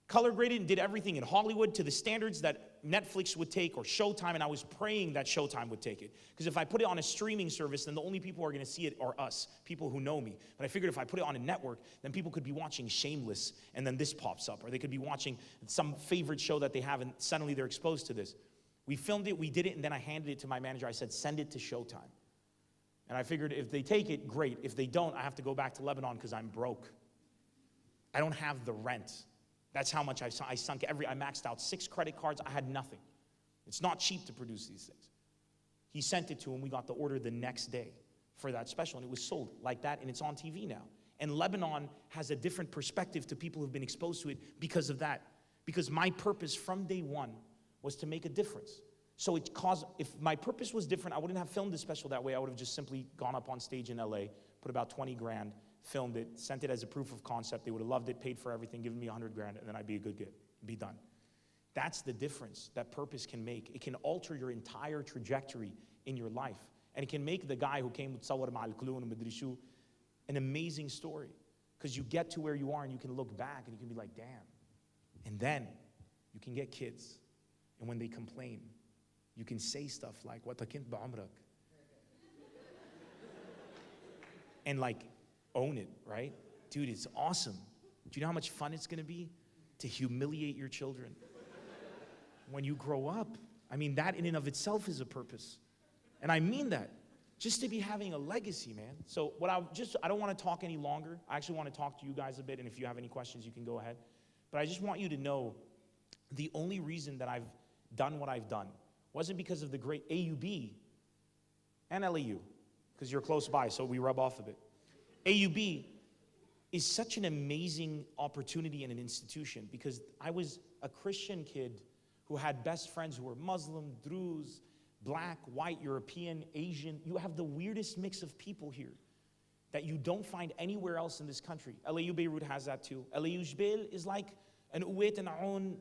Color graded and did everything in Hollywood to the standards that Netflix would take, or Showtime, and I was praying that Showtime would take it. Because if I put it on a streaming service, then the only people who are going to see it are us, people who know me. But I figured if I put it on a network, then people could be watching Shameless, and then this pops up. Or they could be watching some favorite show that they have, and suddenly they're exposed to this. We filmed it, we did it, and then I handed it to my manager. I said, send it to Showtime. And I figured if they take it, great. If they don't, I have to go back to Lebanon because I'm broke. I don't have the rent. That's how much I sunk I maxed out 6 credit cards. I had nothing. It's not cheap to produce these things. He sent it to him. We got the order the next day for that special, and it was sold like that, and it's on TV now. And Lebanon has a different perspective to people who've been exposed to it because of that. Because my purpose from day one was to make a difference. So it caused, if my purpose was different, I wouldn't have filmed the special that way. I would have just simply gone up on stage in LA, put about 20 grand, filmed it, sent it as a proof of concept. They would have loved it, paid for everything, given me 100 grand, and then I'd be a good kid, be done. That's the difference that purpose can make. It can alter your entire trajectory in your life. And it can make the guy who came with Sawar Ma'al Kulun and Madrishu an amazing story. Because you get to where you are and you can look back and you can be like, damn. And then you can get kids. And when they complain, you can say stuff like, وَتَكِنْتْ بَعُمْرَكَ. And like, own it, right? Dude, it's awesome. Do you know how much fun it's gonna be to humiliate your children when you grow up? I mean, that in and of itself is a purpose. And I mean that. Just to be having a legacy, man. So I don't want to talk any longer. I actually want to talk to you guys a bit, and if you have any questions, you can go ahead. But I just want you to know the only reason that I've done what I've done wasn't because of the great AUB and LAU, because you're close by, so we rub off a bit. AUB is such an amazing opportunity and an institution because I was a Christian kid who had best friends who were Muslim, Druze, Black, white, European, Asian. You have the weirdest mix of people here that you don't find anywhere else in this country. LAU Beirut has that too. LAU Jbeil is like an Uwait and Aoun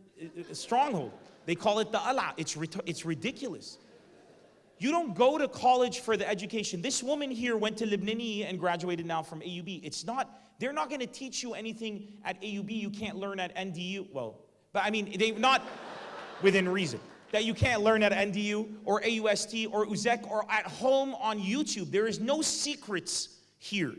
stronghold. They call it the Ala. It's ridiculous. You don't go to college for the education. This woman here went to Lebanese and graduated now from AUB. They're not going to teach you anything at AUB you can't learn at NDU. Well, but I mean, they're not within reason. that you can't learn at NDU or AUST or UZEC or at home on YouTube. There is no secrets here.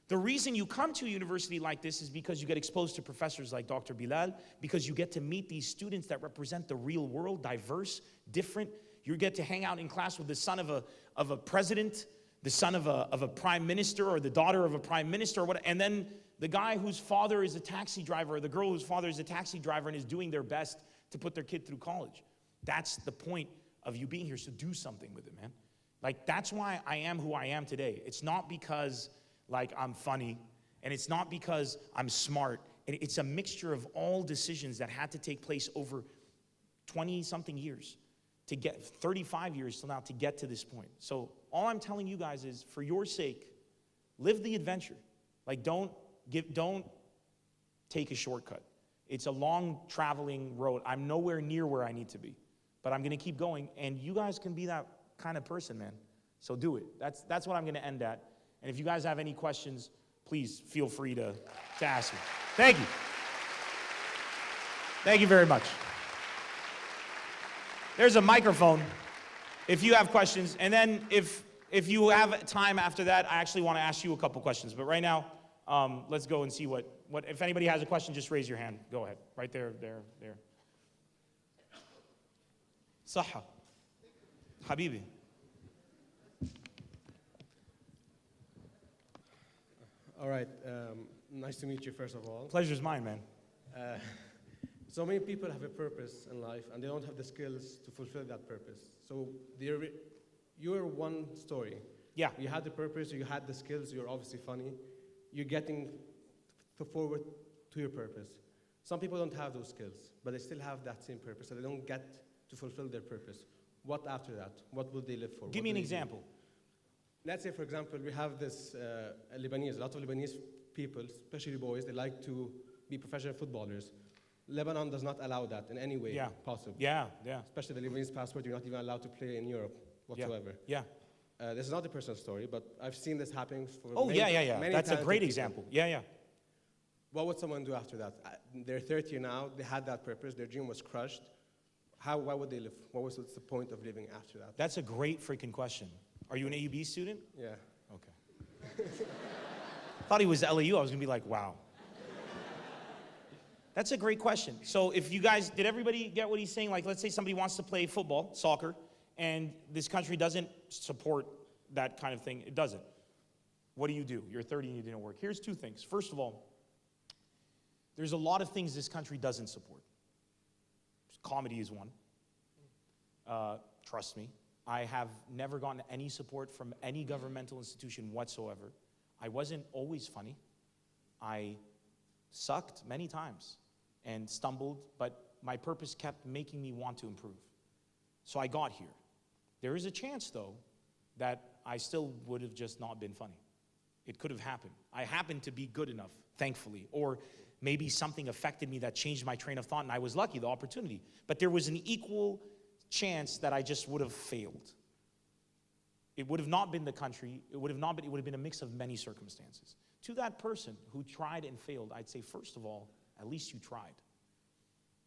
The reason you come to a university like this is because you get exposed to professors like Dr. Bilal, because you get to meet these students that represent the real world, diverse, different. You get to hang out in class with the son of a president, the son of a prime minister, or the daughter of a prime minister, or what, and then the guy whose father is a taxi driver, or the girl whose father is a taxi driver and is doing their best to put their kid through college. That's the point of you being here, so do something with it, man. Like, that's why I am who I am today. It's not because, like, I'm funny, and it's not because I'm smart. It's a mixture of all decisions that had to take place over 20-something years to get, 35 years till now, to get to this point. So all I'm telling you guys is, for your sake, live the adventure. Like, don't take a shortcut. It's a long traveling road. I'm nowhere near where I need to be, but I'm gonna keep going, and you guys can be that kind of person, man. So do it. That's what I'm gonna end at. And if you guys have any questions, please feel free to ask me. Thank you. Thank you very much. There's a microphone if you have questions, and then if you have time after that, I actually want to ask you a couple questions. But right now, let's go and see what if anybody has a question, just raise your hand. Go ahead. Right there. صحة. حبيبي. All right, nice to meet you, first of all. Pleasure's mine, man. So many people have a purpose in life, and they don't have the skills to fulfill that purpose. So you're one story. Yeah. You had the purpose, you had the skills, you're obviously funny. You're getting forward to your purpose. Some people don't have those skills, but they still have that same purpose, so they don't get to fulfill their purpose. What after that? What will they live for? Give me an example. Let's say, for example, we have this Lebanese, a lot of Lebanese people, especially boys, they like to be professional footballers. Lebanon does not allow that in any way possible. Yeah. Especially the Lebanese passport, you're not even allowed to play in Europe whatsoever. Yeah. This is not a personal story, but I've seen this happening for many That's a great people. example. Yeah. What would someone do after that? They're 30 now, they had that purpose, their dream was crushed. Why would they live? What's the point of living after that? That's a great freaking question. Are you an AUB student? Yeah. Okay. Thought he was LAU. I was gonna be like, wow. That's a great question. So if you guys, did everybody get what he's saying? Like, let's say somebody wants to play football, soccer, and this country doesn't support that kind of thing. It doesn't. What do? You're 30 and you didn't work. Here's two things. First of all, there's a lot of things this country doesn't support. Comedy is one. Trust me. I have never gotten any support from any governmental institution whatsoever. I wasn't always funny. I sucked many times and stumbled, but my purpose kept making me want to improve. So I got here. There is a chance, though, that I still would have just not been funny. It could have happened. I happened to be good enough, thankfully, or maybe something affected me that changed my train of thought, and I was lucky, the opportunity. But there was an equal chance that I just would have failed. It would have not been the country, it would have been a mix of many circumstances. To that person who tried and failed, I'd say, first of all, at least you tried.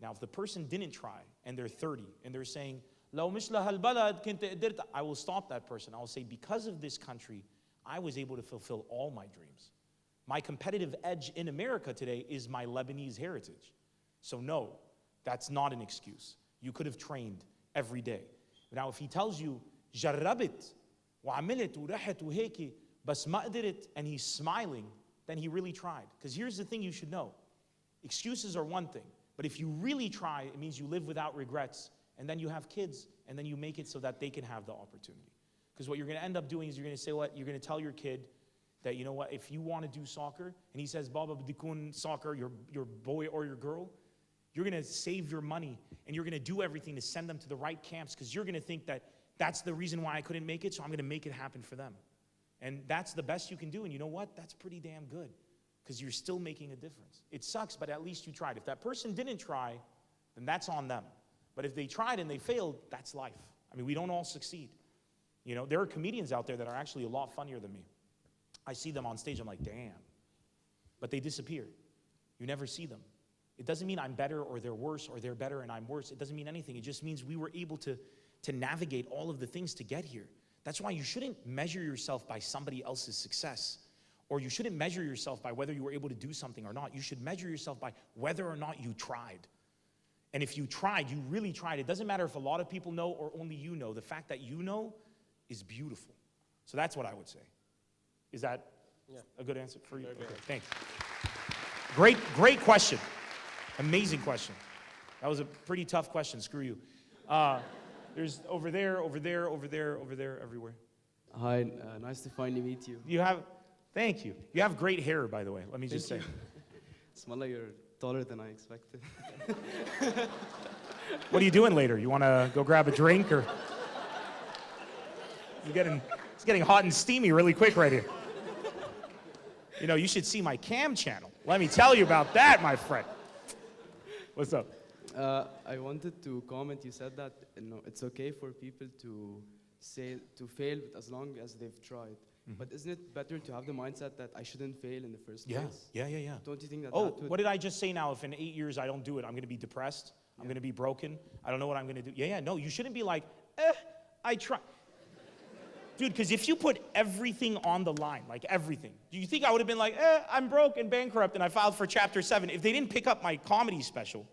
Now, if the person didn't try, and they're 30, and they're saying, لو مش لهالبلد كنت قدرت, I will stop that person. I will say, because of this country, I was able to fulfill all my dreams. My competitive edge in America today is my Lebanese heritage. So no, that's not an excuse. You could have trained every day. Now, if he tells you, جربت وعملت ورحت وهيك بس ما قدرت, and he's smiling, then he really tried. Because here's the thing you should know. Excuses are one thing, but if you really try, it means you live without regrets, and then you have kids, and then you make it so that they can have the opportunity. Because what you're going to end up doing is you're going to say what? You're going to tell your kid that, you know what, if you want to do soccer, and he says, Baba Bidikun soccer, your boy or your girl, you're going to save your money, and you're going to do everything to send them to the right camps, because you're going to think that that's the reason why I couldn't make it, so I'm going to make it happen for them. And that's the best you can do, and you know what? That's pretty damn good, because you're still making a difference. It sucks, but at least you tried. If that person didn't try, then that's on them. But if they tried and they failed, that's life. I mean, we don't all succeed. You know, there are comedians out there that are actually a lot funnier than me. I see them on stage, I'm like, damn. But they disappear. You never see them. It doesn't mean I'm better or they're worse or they're better and I'm worse. It doesn't mean anything. It just means we were able to navigate all of the things to get here. That's why you shouldn't measure yourself by somebody else's success, or you shouldn't measure yourself by whether you were able to do something or not. You should measure yourself by whether or not you tried. And if you tried, you really tried. It doesn't matter if a lot of people know or only you know. The fact that you know is beautiful. So that's what I would say. Is that a good answer for you? Okay, thanks. Great question. Amazing question. That was a pretty tough question. Screw you. There's over there, everywhere. Hi, nice to finally meet you. Thank you. You have great hair, by the way. Let me just say. Smalla, you're taller than I expected. What are you doing later? You want to go grab a drink or? It's getting hot and steamy really quick right here. You know, you should see my cam channel. Let me tell you about that, my friend. What's up? I wanted to comment. You said that it's okay for people to fail as long as they've tried. But isn't it better to have the mindset that I shouldn't fail in the first place? Yeah. Don't you think that? Oh, what did I just say now? If in 8 years I don't do it, I'm going to be depressed. I'm going to be broken. I don't know what I'm going to do. No, you shouldn't be like, I try. Dude, because if you put everything on the line, like everything, do you think I would have been like, I'm broke and bankrupt and I filed for Chapter 7? If they didn't pick up my comedy special,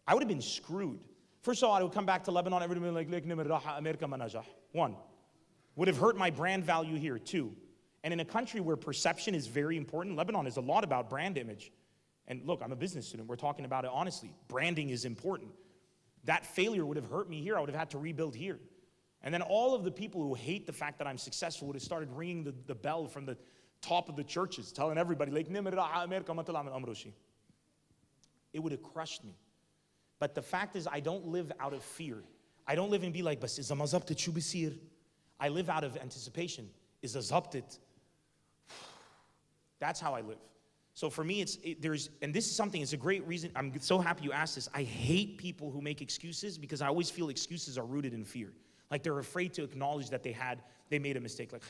I would have been screwed. First of all, I would come back to Lebanon, everybody would be like, NEMR راح أمريكا ما نجح. 1. Would have hurt my brand value here. 2. And in a country where perception is very important, Lebanon is a lot about brand image. And look, I'm a business student. We're talking about it honestly. Branding is important. That failure would have hurt me here. I would have had to rebuild here. And then all of the people who hate the fact that I'm successful would have started ringing the bell from the top of the churches, telling everybody, like, it would have crushed me. But the fact is, I don't live out of fear. I don't live and be like, بس إذا ما زبطت شو بصير? I live out of anticipation. إذا زبطت. That's how I live. So for me, and this is something, it's a great reason, I'm so happy you asked this. I hate people who make excuses because I always feel excuses are rooted in fear. Like they're afraid to acknowledge that they made a mistake. Like,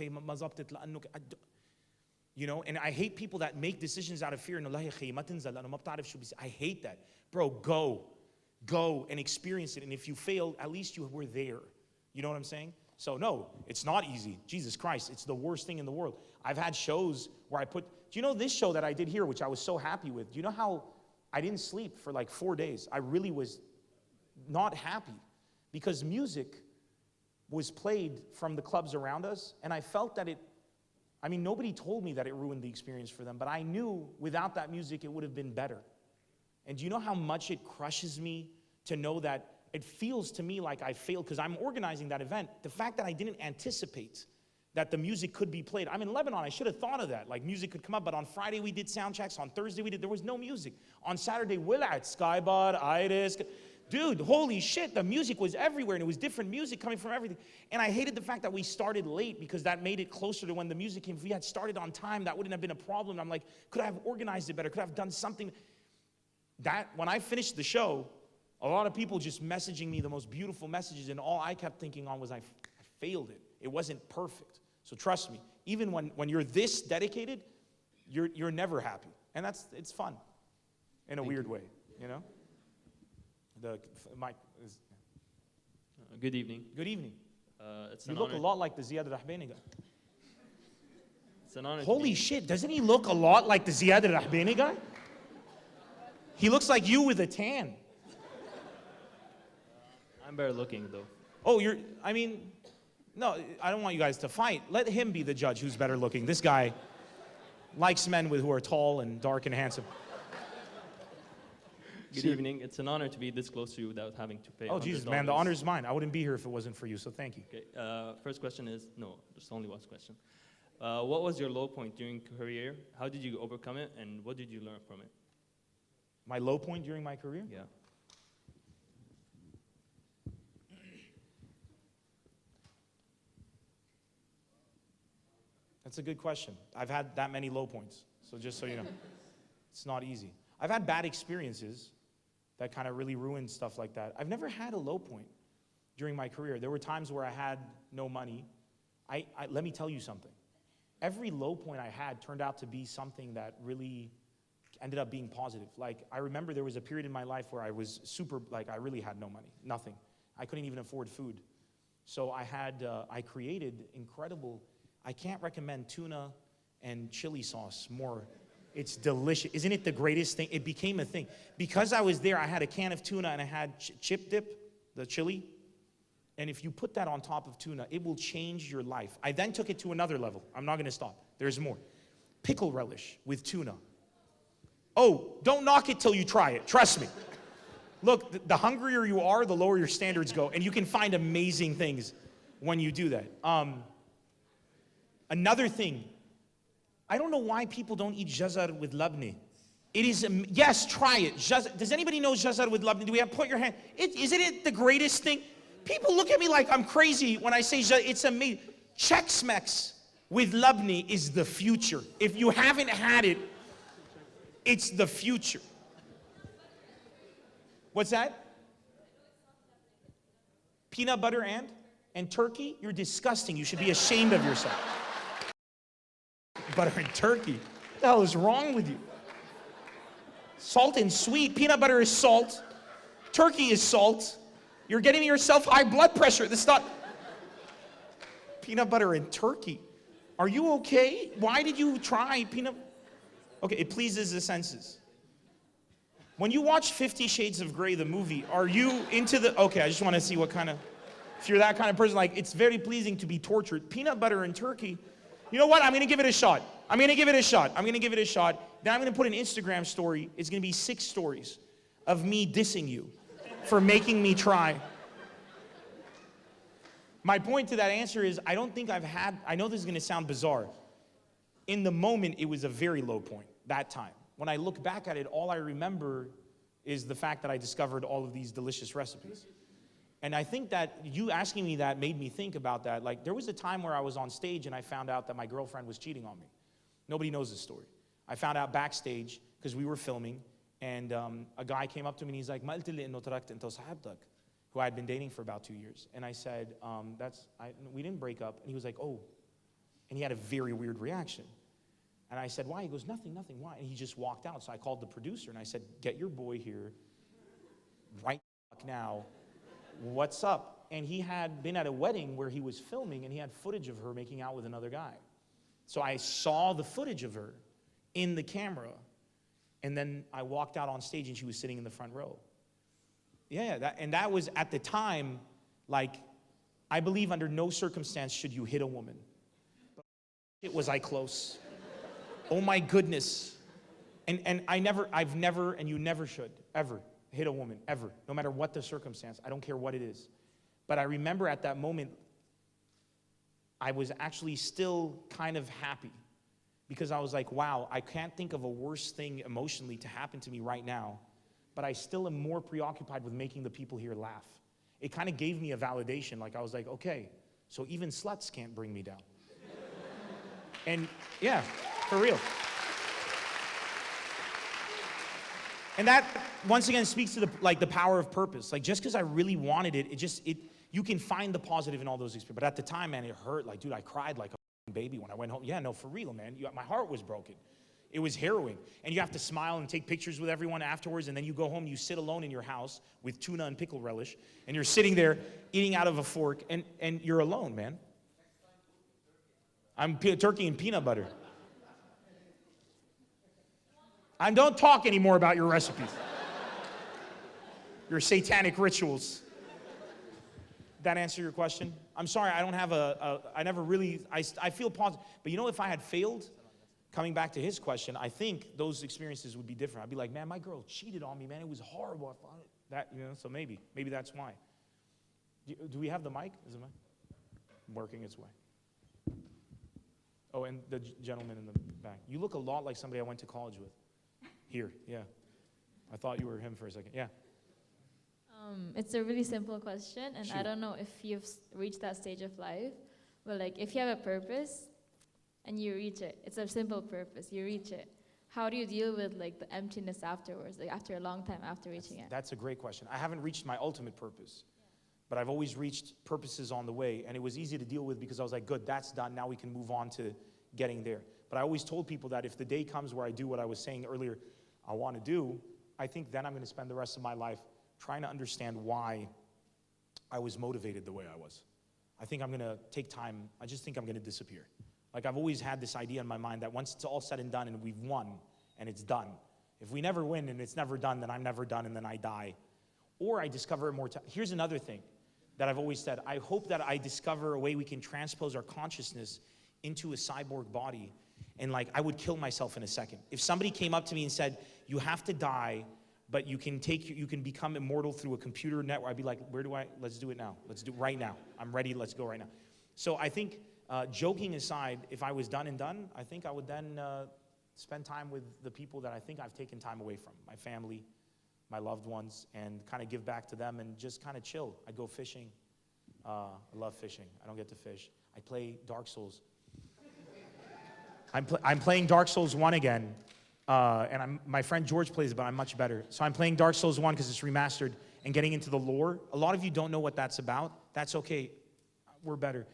you know, and I hate people that make decisions out of fear. I hate that. Bro, go and experience it. And if you fail, at least you were there. You know what I'm saying? So no, it's not easy. Jesus Christ, it's the worst thing in the world. I've had shows where do you know this show that I did here, which I was so happy with? Do you know how I didn't sleep for like 4 days? I really was not happy because music was played from the clubs around us, and I felt that nobody told me that it ruined the experience for them, but I knew without that music it would have been better. And do you know how much it crushes me to know that it feels to me like I failed because I'm organizing that event. The fact that I didn't anticipate that the music could be played. I'm in Lebanon, I should have thought of that. Like music could come up, but on Friday we did sound checks, on Thursday there was no music. On Saturday, Willard, Skybar, Iris. Dude, holy shit, the music was everywhere and it was different music coming from everything. And I hated the fact that we started late because that made it closer to when the music came. If we had started on time, that wouldn't have been a problem. I'm like, could I have organized it better? Could I have done something? That, when I finished the show, a lot of people just messaging me the most beautiful messages, and all I kept thinking on was I failed it. It wasn't perfect. So trust me, even when you're this dedicated, you're never happy. And it's fun in a weird way, you know? The mic is... Good evening. Good evening. You look a lot like the Ziyad al-Rahbani guy. It's an honor. Holy shit, doesn't he look a lot like the Ziyad al-Rahbani guy? He looks like you with a tan. I'm better looking, though. Oh, no, I don't want you guys to fight. Let him be the judge who's better looking. This guy likes men who are tall and dark and handsome. Good evening. It's an honor to be this close to you without having to pay. Oh, Jesus, man, the honor's mine. I wouldn't be here if it wasn't for you, so thank you. Okay. First question is, no, there's only one question. What was your low point during career? How did you overcome it, and what did you learn from it? My low point during my career? Yeah. That's a good question. I've had that many low points, so just so you know, it's not easy. I've had bad experiences that kind of really ruined stuff like that. I've never had a low point during my career. There were times where I had no money. Let me tell you something. Every low point I had turned out to be something that really, ended up being positive. Like, I remember there was a period in my life where I was super, like, I really had no money, nothing. I couldn't even afford food. So I created incredible, I can't recommend tuna and chili sauce more. It's delicious. Isn't it the greatest thing? It became a thing. Because I was there, I had a can of tuna and I had chip dip, the chili. And if you put that on top of tuna, it will change your life. I then took it to another level. I'm not gonna stop. There's more. Pickle relish with tuna. Oh, don't knock it till you try it. Trust me. Look, the hungrier you are, the lower your standards go. And you can find amazing things when you do that. Another thing, I don't know why people don't eat jazar with labne. It is, yes, try it. Does anybody know jazar with labne? Do we have, put your hand? Isn't it the greatest thing? People look at me like I'm crazy when I say jazar. It's amazing. Chex-Mex with labne is the future. If you haven't had it, it's the future. What's that? Peanut butter and turkey? You're disgusting. You should be ashamed of yourself. Butter and turkey. What the hell is wrong with you? Salt and sweet. Peanut butter is salt. Turkey is salt. You're getting yourself high blood pressure. This is not peanut butter and turkey. Are you okay? Why did you try peanut? Okay, it pleases the senses. When you watch 50 Shades of Grey, the movie, are you into the, okay, I just want to see what kind of, if you're that kind of person, like, it's very pleasing to be tortured. Peanut butter and turkey. You know what? I'm going to give it a shot. I'm going to give it a shot. I'm going to give it a shot. Then I'm going to put an Instagram story. It's going to be 6 stories of me dissing you for making me try. My point to that answer is, I don't think I've had, I know this is going to sound bizarre. In the moment, it was a very low point, that time. When I look back at it, all I remember is the fact that I discovered all of these delicious recipes. And I think that you asking me that made me think about that. Like, there was a time where I was on stage and I found out that my girlfriend was cheating on me. Nobody knows this story. I found out backstage because we were filming, and a guy came up to me and he's like, "Ma qulti li inno tarakt anta sahabtak," who I had been dating for about 2 years. And I said, we didn't break up. And he was like, "Oh." And he had a very weird reaction. And I said, "Why?" He goes, "Nothing, nothing, why?" And he just walked out. So I called the producer and I said, "Get your boy here right now. What's up?" And he had been at a wedding where he was filming and he had footage of her making out with another guy. So I saw the footage of her in the camera. And then I walked out on stage and she was sitting in the front row. Yeah, that was at the time, like, I believe under no circumstance should you hit a woman. But was I close? Oh my goodness. And I've never, and you never should, ever, hit a woman, ever. No matter what the circumstance, I don't care what it is. But I remember at that moment, I was actually still kind of happy. Because I was like, wow, I can't think of a worse thing emotionally to happen to me right now. But I still am more preoccupied with making the people here laugh. It kind of gave me a validation. Like, I was like, okay, so even sluts can't bring me down. And yeah, for real. And that, once again, speaks to the power of purpose. Like, just because I really wanted it, you can find the positive in all those experiences. But at the time, man, it hurt. Like, dude, I cried like a baby when I went home. Yeah, no, for real, man. My heart was broken. It was harrowing. And you have to smile and take pictures with everyone afterwards, and then you go home, you sit alone in your house with tuna and pickle relish, and you're sitting there eating out of a fork, and you're alone, man. I'm turkey and peanut butter. I don't talk anymore about your recipes. Your satanic rituals. That answer your question? I'm sorry, I don't have I never really, I feel positive. But you know, if I had failed, coming back to his question, I think those experiences would be different. I'd be like, man, my girl cheated on me, man. It was horrible. I found it. That, you know, so maybe that's why. Do we have the mic? Is the mic working its way? Oh, and the gentleman in the back. You look a lot like somebody I went to college with. Here, yeah. I thought you were him for a second. Yeah. It's a really simple question, and Shoot. I don't know if you've reached that stage of life, but like, if you have a purpose and you reach it, it's a simple purpose, you reach it. How do you deal with like the emptiness afterwards, like after a long time after reaching it? That's a great question. I haven't reached my ultimate purpose, but I've always reached purposes on the way, and it was easy to deal with because I was like, good, that's done. Now we can move on to getting there. But I always told people that if the day comes where I do what I was saying earlier, I want to do, I think then I'm going to spend the rest of my life trying to understand why I was motivated the way I was. I think I'm going to take time. I just think I'm going to disappear. Like I've always had this idea in my mind that once it's all said and done and we've won and it's done, if we never win and it's never done, then I'm never done and then I die. Or I discover immortality. Here's another thing that I've always said. I hope that I discover a way we can transpose our consciousness into a cyborg body, and like I would kill myself in a second. If somebody came up to me and said, you have to die, but you can become immortal through a computer network, I'd be like, let's do it now. Let's do it right now. I'm ready, let's go right now. So I think, joking aside, if I was done and done, I think I would then spend time with the people that I think I've taken time away from, my family, my loved ones, and kind of give back to them and just kind of chill. I'd go fishing. I love fishing. I don't get to fish. I play Dark Souls. I'm playing Dark Souls 1 again, and my friend George plays it, but I'm much better. So I'm playing Dark Souls 1 because it's remastered and getting into the lore. A lot of you don't know what that's about. That's okay. We're better.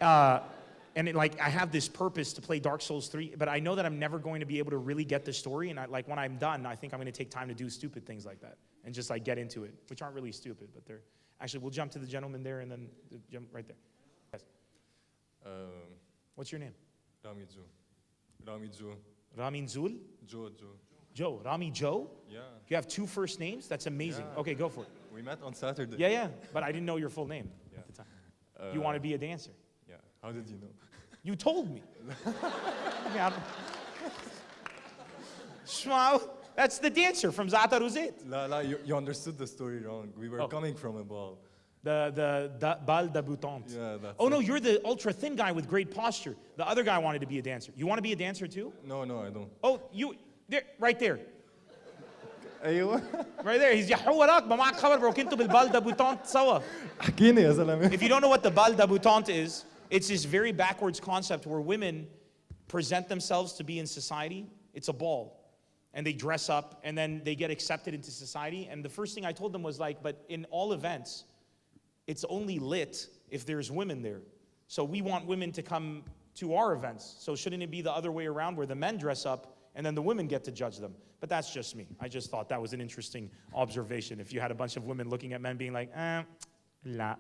And I have this purpose to play Dark Souls 3, but I know that I'm never going to be able to really get the story, and when I'm done, I think I'm going to take time to do stupid things like that and just get into it, which aren't really stupid, but they're... Actually, we'll jump to the gentleman there and then jump right there. Yes. What's your name? Rami Joe. Rami Joe. Ramin Zul? Joe. Joe. Rami Joe? Yeah. You have 2 first names? That's amazing. Yeah. Okay, go for it. We met on Saturday. Yeah, but I didn't know your full name at the time. You want to be a dancer? Yeah. How did you know? You told me. Shmau, that's the dancer from Za'atar Uzit. La, you understood the story wrong. We were coming from a ball. The bal debutante. Yeah, that's Oh, no, you're the ultra thin guy with great posture. The other guy wanted to be a dancer. You want to be a dancer too? No, I don't. Oh, there, right there. ايوه Right there. He's يحو وراك ما معك خبر bro كنتوا بالبال دبوتانت سوا. احكيني يا زلمه. If you don't know what the bal debutante is, it's this very backwards concept where women present themselves to be in society. It's a ball. And they dress up and then they get accepted into society. And the first thing I told them was but in all events, it's only lit if there's women there. So we want women to come to our events. So shouldn't it be the other way around where the men dress up and then the women get to judge them? But that's just me. I just thought that was an interesting observation. If you had a bunch of women looking at men being like, la,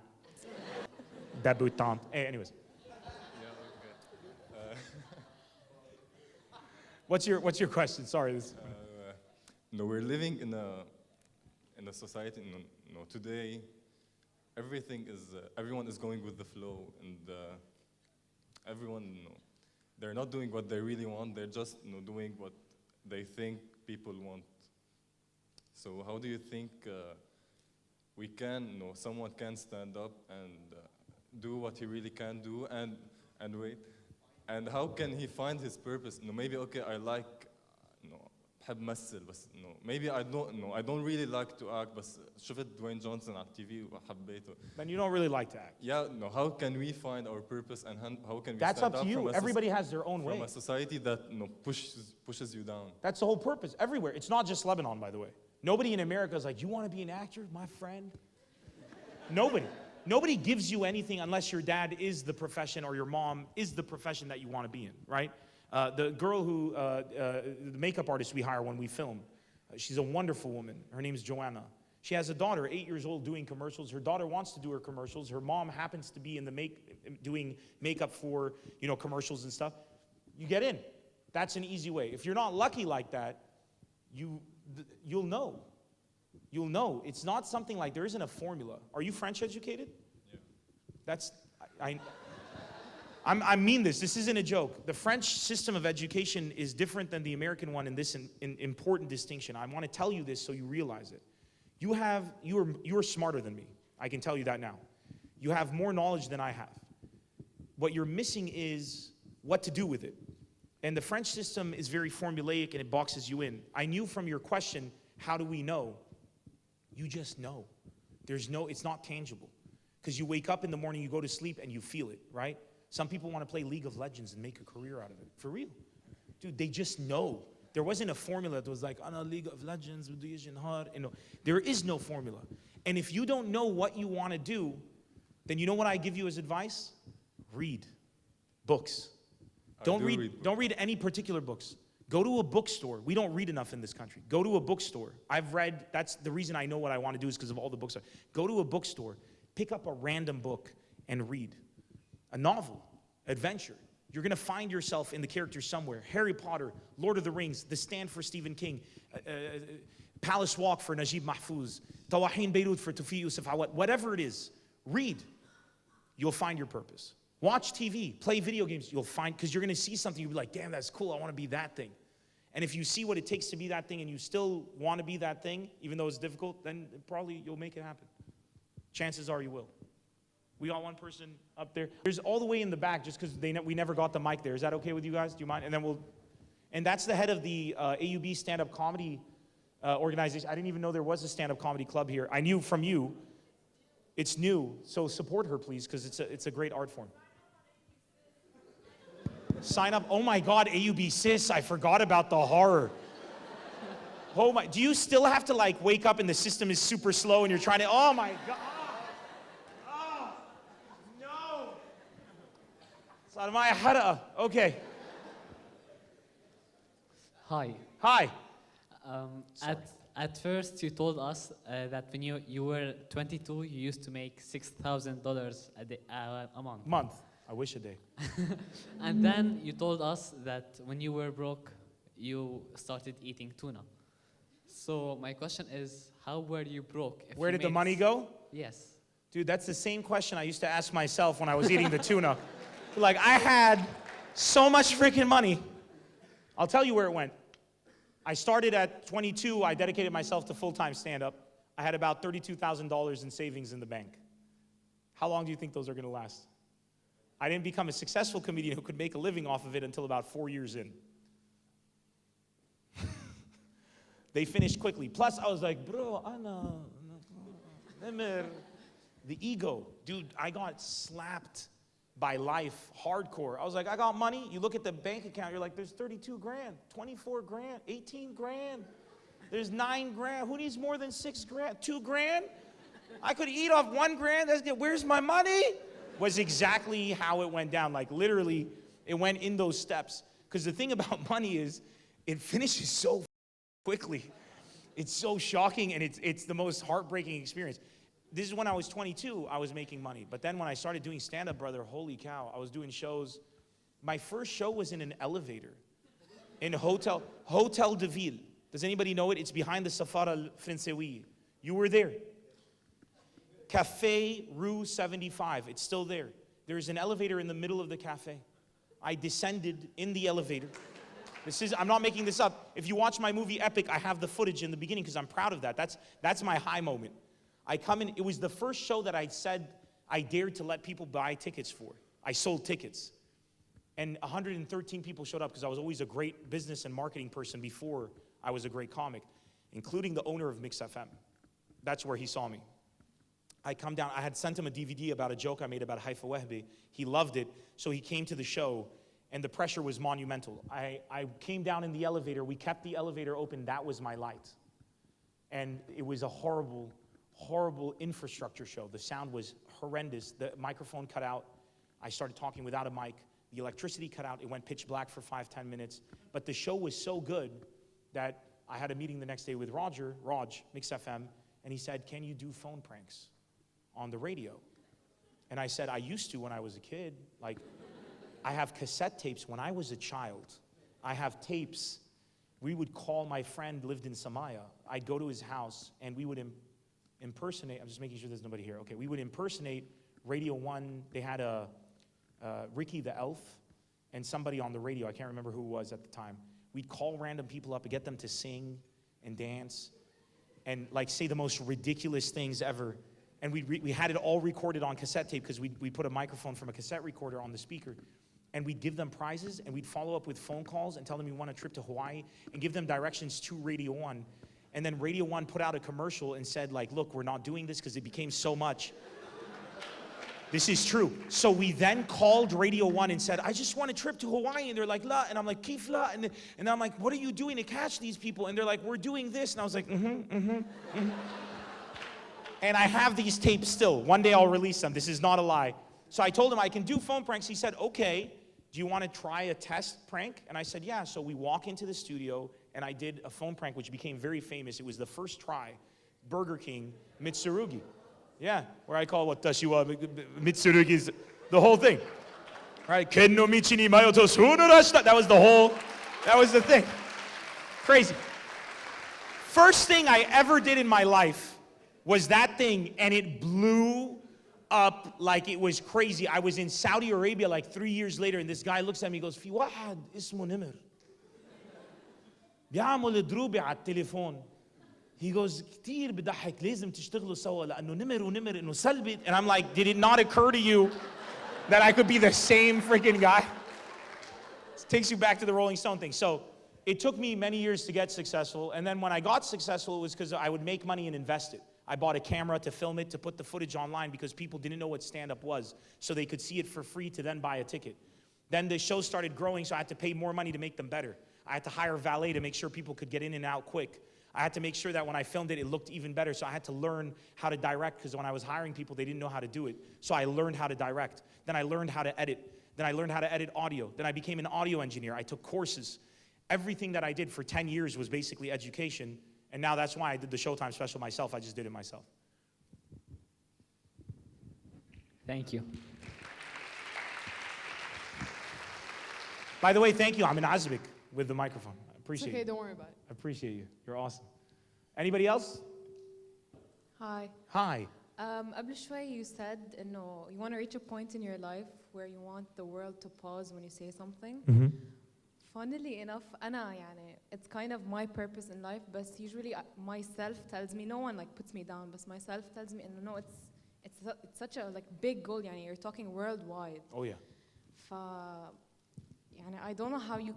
debutante. Anyways. What's your question? Sorry. No, we're living in a society. No, today, everyone is going with the flow, and everyone, they're not doing what they really want. They're just doing what they think people want. So how do you think someone can stand up and do what he really can do and wait? And how can he find his purpose? Maybe I like بحب مثل بس maybe I don't really like to act بس شفت دوين جونسون على التي في وحبيته. Then you don't really like to act. Yeah, how can we find our purpose and how can we That's stand up to you. Everybody has their own way. From a society that pushes you down. That's the whole purpose. Everywhere. It's not just Lebanon, by the way. Nobody in America is like, you want to be an actor, my friend? Nobody. Nobody gives you anything unless your dad is the profession or your mom is the profession that you want to be in, right? The girl who, the makeup artist we hire when we film, she's a wonderful woman. Her name's Joanna. She has a daughter, 8 years old, doing commercials. Her daughter wants to do her commercials. Her mom happens to be in doing makeup for, commercials and stuff. You get in. That's an easy way. If you're not lucky like that, you'll know. You'll know. It's not something like there isn't a formula. Are you French educated? Yeah. I mean this. This isn't a joke. The French system of education is different than the American one in this important distinction. I want to tell you this so you realize it. You're smarter than me. I can tell you that now. You have more knowledge than I have. What you're missing is what to do with it. And the French system is very formulaic and it boxes you in. I knew from your question, how do we know? You just know. It's not tangible. Because you wake up in the morning, you go to sleep, and you feel it, right? Some people want to play League of Legends and make a career out of it. For real. Dude, they just know. There wasn't a formula that was like, Ana League of Legends, there is no formula. And if you don't know what you want to do, then you know what I give you as advice? Read books. Don't read any particular books. Go to a bookstore. We don't read enough in this country. Go to a bookstore. I've read, that's the reason I know what I want to do is because of all the books. Go to a bookstore, pick up a random book and read. A novel, adventure. You're going to find yourself in the characters somewhere. Harry Potter, Lord of the Rings, The Stand for Stephen King, Palace Walk for Najib Mahfouz, Tawahin Beirut for Tawfiq Yusuf Awad, whatever it is, read. You'll find your purpose. Watch TV, play video games, you'll find, because you're going to see something, you'll be like, damn, that's cool, I want to be that thing. And if you see what it takes to be that thing and you still want to be that thing, even though it's difficult, then probably you'll make it happen. Chances are you will. We got one person up there. There's all the way in the back just because we never got the mic there. Is that okay with you guys? Do you mind? And then and that's the head of the AUB stand-up comedy organization. I didn't even know there was a stand-up comedy club here. I knew from you. It's new, so support her, please, because it's a great art form. Sign up. Oh my God, AUB sis, I forgot about the horror. Oh my, do you still have to like wake up and the system is super slow and you're trying to, oh my God. Oh, no. Okay. Hi. Hi. At first you told us that when you were 22, you used to make $6,000 a month. I wish a day. And then you told us that when you were broke, you started eating tuna. So my question is, how were you broke? Where did the money go? Yes. Dude, that's the same question I used to ask myself when I was eating the tuna. Like, I had so much freaking money. I'll tell you where it went. I started at 22. I dedicated myself to full-time stand-up. I had about $32,000 in savings in the bank. How long do you think those are going to last? I didn't become a successful comedian who could make a living off of it until about 4 years in. They finished quickly. Plus, I was like, bro, NEMR. The ego. Dude, I got slapped by life hardcore. I was like, I got money. You look at the bank account, you're like, there's 32 grand, 24 grand, 18 grand. There's 9 grand. Who needs more than 6 grand? 2 grand? I could eat off 1 grand. Where's my money? Was exactly how it went down. Like literally, it went in those steps. Because the thing about money is, it finishes so quickly. It's so shocking, and it's the most heartbreaking experience. This is when I was 22, I was making money. But then when I started doing stand-up, brother, holy cow, I was doing shows. My first show was in an elevator in Hotel de Ville. Does anybody know it? It's behind the Safara Francewi. You were there. Café Rue 75, it's still there. There's an elevator in the middle of the cafe. I descended in the elevator. I'm not making this up. If you watch my movie Epic, I have the footage in the beginning because I'm proud of that. That's my high moment. I come in, it was the first show that I said I dared to let people buy tickets for. I sold tickets. And 113 people showed up because I was always a great business and marketing person before I was a great comic, including the owner of Mix FM. That's where he saw me. I come down, I had sent him a DVD about a joke I made about Haifa Wahbi. He loved it, so he came to the show, and the pressure was monumental. I came down in the elevator, we kept the elevator open, that was my light. And it was a horrible, horrible infrastructure show. The sound was horrendous, the microphone cut out. I started talking without a mic. The electricity cut out, it went pitch black for 5-10 minutes. But the show was so good that I had a meeting the next day with Raj, Mix FM, and he said, can you do phone pranks on the radio? And I said, I used to when I was a kid. Like, I have cassette tapes when I was a child. I have tapes. We would call, my friend lived in Samaya. I'd go to his house and we would impersonate, I'm just making sure there's nobody here. Okay, we would impersonate Radio 1. They had a Ricky the Elf and somebody on the radio. I can't remember who it was at the time. We'd call random people up and get them to sing and dance and like say the most ridiculous things ever. And we had it all recorded on cassette tape because we put a microphone from a cassette recorder on the speaker. And we'd give them prizes, and we'd follow up with phone calls and tell them we want a trip to Hawaii and give them directions to Radio 1. And then Radio 1 put out a commercial and said, like, look, we're not doing this because it became so much. This is true. So we then called Radio 1 and said, I just want a trip to Hawaii. And they're like, la. And I'm like, kif la. And I'm like, what are you doing to catch these people? And they're like, we're doing this. And I was like, And I have these tapes still. One day I'll release them. This is not a lie. So I told him I can do phone pranks. He said, okay, do you want to try a test prank? And I said, yeah. So we walk into the studio, and I did a phone prank, which became very famous. It was the first try, Burger King, Mitsurugi. Yeah, where I call what Tashiwa Mitsurugi's, the whole thing. Right? Kenno michi ni mayoto sunurashita. That was the thing. Crazy. First thing I ever did in my life was that thing, and it blew up like it was crazy. I was in Saudi Arabia like 3 years later, and this guy looks at me and goes, في واحد اسمه نمر بيعمل دروبي على التليفون. He goes, كتير بضحك لازم تشتغلوا سوا لأنه نمر ونمر إنه سلبي. And I'm like, did it not occur to you that I could be the same freaking guy? It takes you back to the Rolling Stone thing. So it took me many years to get successful, and then when I got successful, it was because I would make money and invest it. I bought a camera to film it, to put the footage online, because people didn't know what stand-up was, so they could see it for free to then buy a ticket. Then the shows started growing, so I had to pay more money to make them better. I had to hire a valet to make sure people could get in and out quick. I had to make sure that when I filmed it, it looked even better, so I had to learn how to direct, because when I was hiring people, they didn't know how to do it. So I learned how to direct. Then I learned how to edit. Then I learned how to edit audio. Then I became an audio engineer. I took courses. Everything that I did for 10 years was basically education, and now that's why I did the Showtime special myself. I just did it myself. Thank you. By the way, thank you. I'm in Azbek with the microphone. I appreciate It's okay, it. don't worry about it. I appreciate you. You're awesome. Anybody else? Hi. Hi. قبل شوي you said إنه you want to reach a point in your life where you want the world to pause when you say something. Funnily enough, أنا يعني it's kind of my purpose in life, but usually myself tells me, no one like puts me down, but myself tells me, no, it's such a like big goal. يعني you're talking worldwide. Oh yeah. يعني I don't know how you.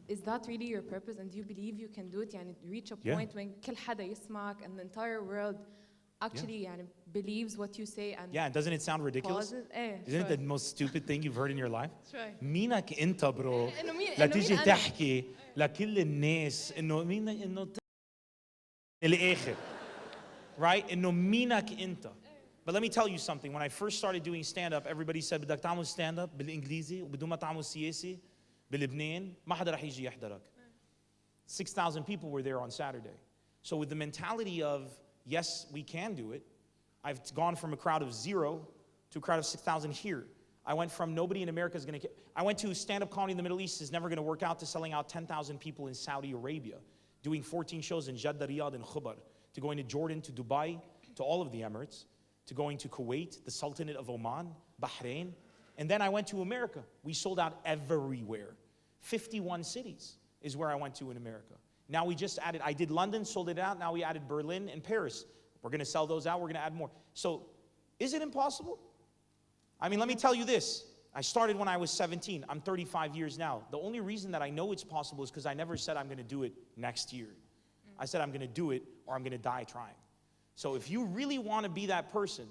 Is that really your purpose, and do you believe you can do it? يعني reach a Yeah. point when كل حدا يسمعك and the entire world actually يعني believes what you say and Yeah, and doesn't it sound ridiculous? pauses. إيه Isn't it شوي. the most stupid thing you've heard in your life? شوي. مينك انت برو إنه مين لا إنه تيجي مين أنا؟ تحكي لكل الناس انه مين انه الاخر. Right? انه مينك انت. But let me tell you something. When I first started doing stand-up, everybody said بدك تعمل stand-up بالإنجليزي وبدون ما تعمل سياسي بلبنان ما حدا رح يجي يحضرك. 6,000 people were there on Saturday. So with the mentality of, yes, we can do it, I've gone from a crowd of 0 to a crowd of 6,000 here. I went from nobody in America is going to, I went to stand-up comedy in the Middle East is never going to work out, to selling out 10,000 people in Saudi Arabia, doing 14 shows in Jeddah, Riyadh, and Khubar, to going to Jordan, to Dubai, to all of the Emirates, to going to Kuwait, the Sultanate of Oman, Bahrain. And then I went to America. We sold out everywhere. 51 cities is where I went to in America. Now we just added, I did London, sold it out. Now we added Berlin and Paris. We're going to sell those out. We're going to add more. So is it impossible? I mean, let me tell you this. I started when I was 17. I'm 35 years now. The only reason that I know it's possible is because I never said I'm going to do it next year. I said I'm going to do it or I'm going to die trying. So if you really want to be that person,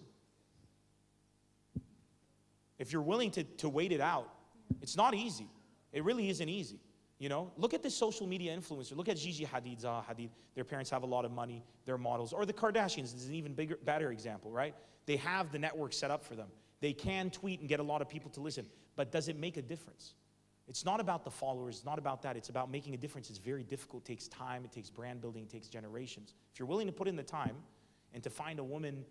if you're willing to wait it out, it's not easy. It really isn't easy. You know, look at the social media influencer. Look at Gigi Hadid, Zaha Hadid. Their parents have a lot of money. They're models. Or the Kardashians is an even better example, right? They have the network set up for them. They can tweet and get a lot of people to listen. But does it make a difference? It's not about the followers. It's not about that. It's about making a difference. It's very difficult. It takes time. It takes brand building. It takes generations. If you're willing to put in the time and to find a woman,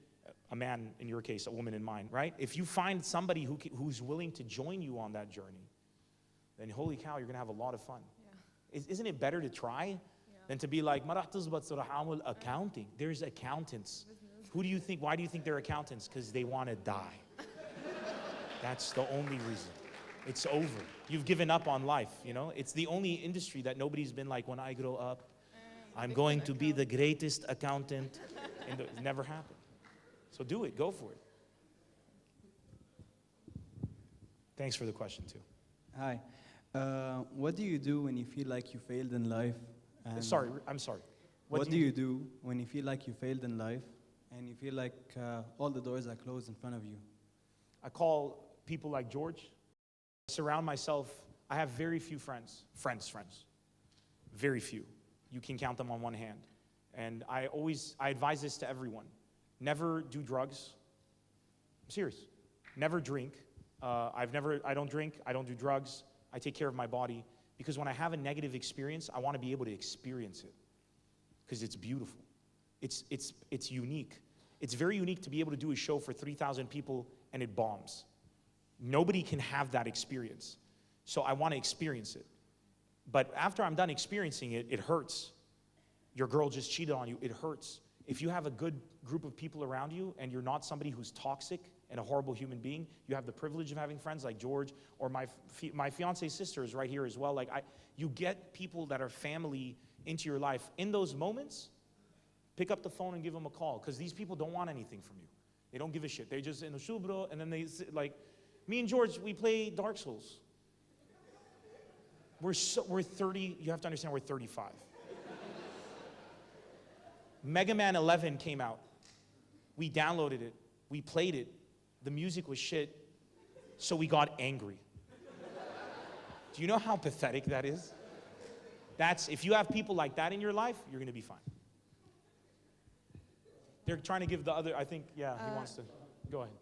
a man in your case, a woman in mine, right? If you find somebody who's willing to join you on that journey, then holy cow, you're going to have a lot of fun. Yeah. Isn't it better to try than to be like, accounting? There's accountants. Who do you think, why do you think they're accountants? Because they want to die. That's the only reason. It's over. You've given up on life, you know? It's the only industry that nobody's been like, when I grow up, I'm going to be the greatest accountant. And it never happened. So do it, go for it. Thanks for the question too. Hi. What do you do when you feel like you failed in life? And Sorry, I'm sorry. What do you do when you feel like you failed in life and you feel like all the doors are closed in front of you? I call people like George. I surround myself. I have very few friends. Friends. Very few. You can count them on one hand. And I advise this to everyone. Never do drugs. I'm serious. Never drink. I don't drink, I don't do drugs, I take care of my body, because when I have a negative experience, I want to be able to experience it, because it's beautiful. It's unique. It's very unique to be able to do a show for 3,000 people and it bombs. Nobody can have that experience. So I want to experience it. But after I'm done experiencing it, it hurts. Your girl just cheated on you, it hurts. If you have a good group of people around you and you're not somebody who's toxic and a horrible human being, you have the privilege of having friends like George, or my fiance's sister is right here as well. Like you get people that are family into your life. In those moments, pick up the phone and give them a call, because these people don't want anything from you. They don't give a shit. They just in the shubro, and then they like, me and George, we play Dark Souls. We're 30, you have to understand we're 35. Mega Man 11 came out. We downloaded it, we played it. The music was shit, so we got angry. Do you know how pathetic that is? If you have people like that in your life, you're gonna be fine. They're trying to give the other, I think, yeah, he wants to, go ahead.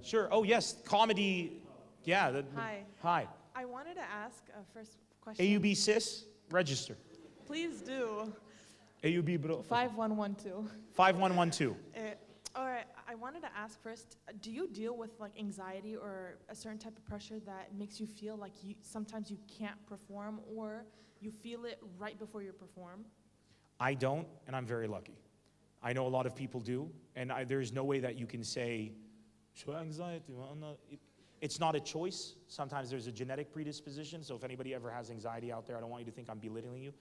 Sure, oh yes, comedy, yeah. Hi. Hi. I wanted to ask a first question. AUB sis, register. Please do. AUB bro. 5112. 5112. All right, I wanted to ask first, do you deal with like anxiety or a certain type of pressure that makes you feel like sometimes you can't perform, or you feel it right before you perform? I don't, and I'm very lucky. I know a lot of people do, and there's no way that you can say, anxiety, it's not a choice. Sometimes there's a genetic predisposition, so if anybody ever has anxiety out there, I don't want you to think I'm belittling you.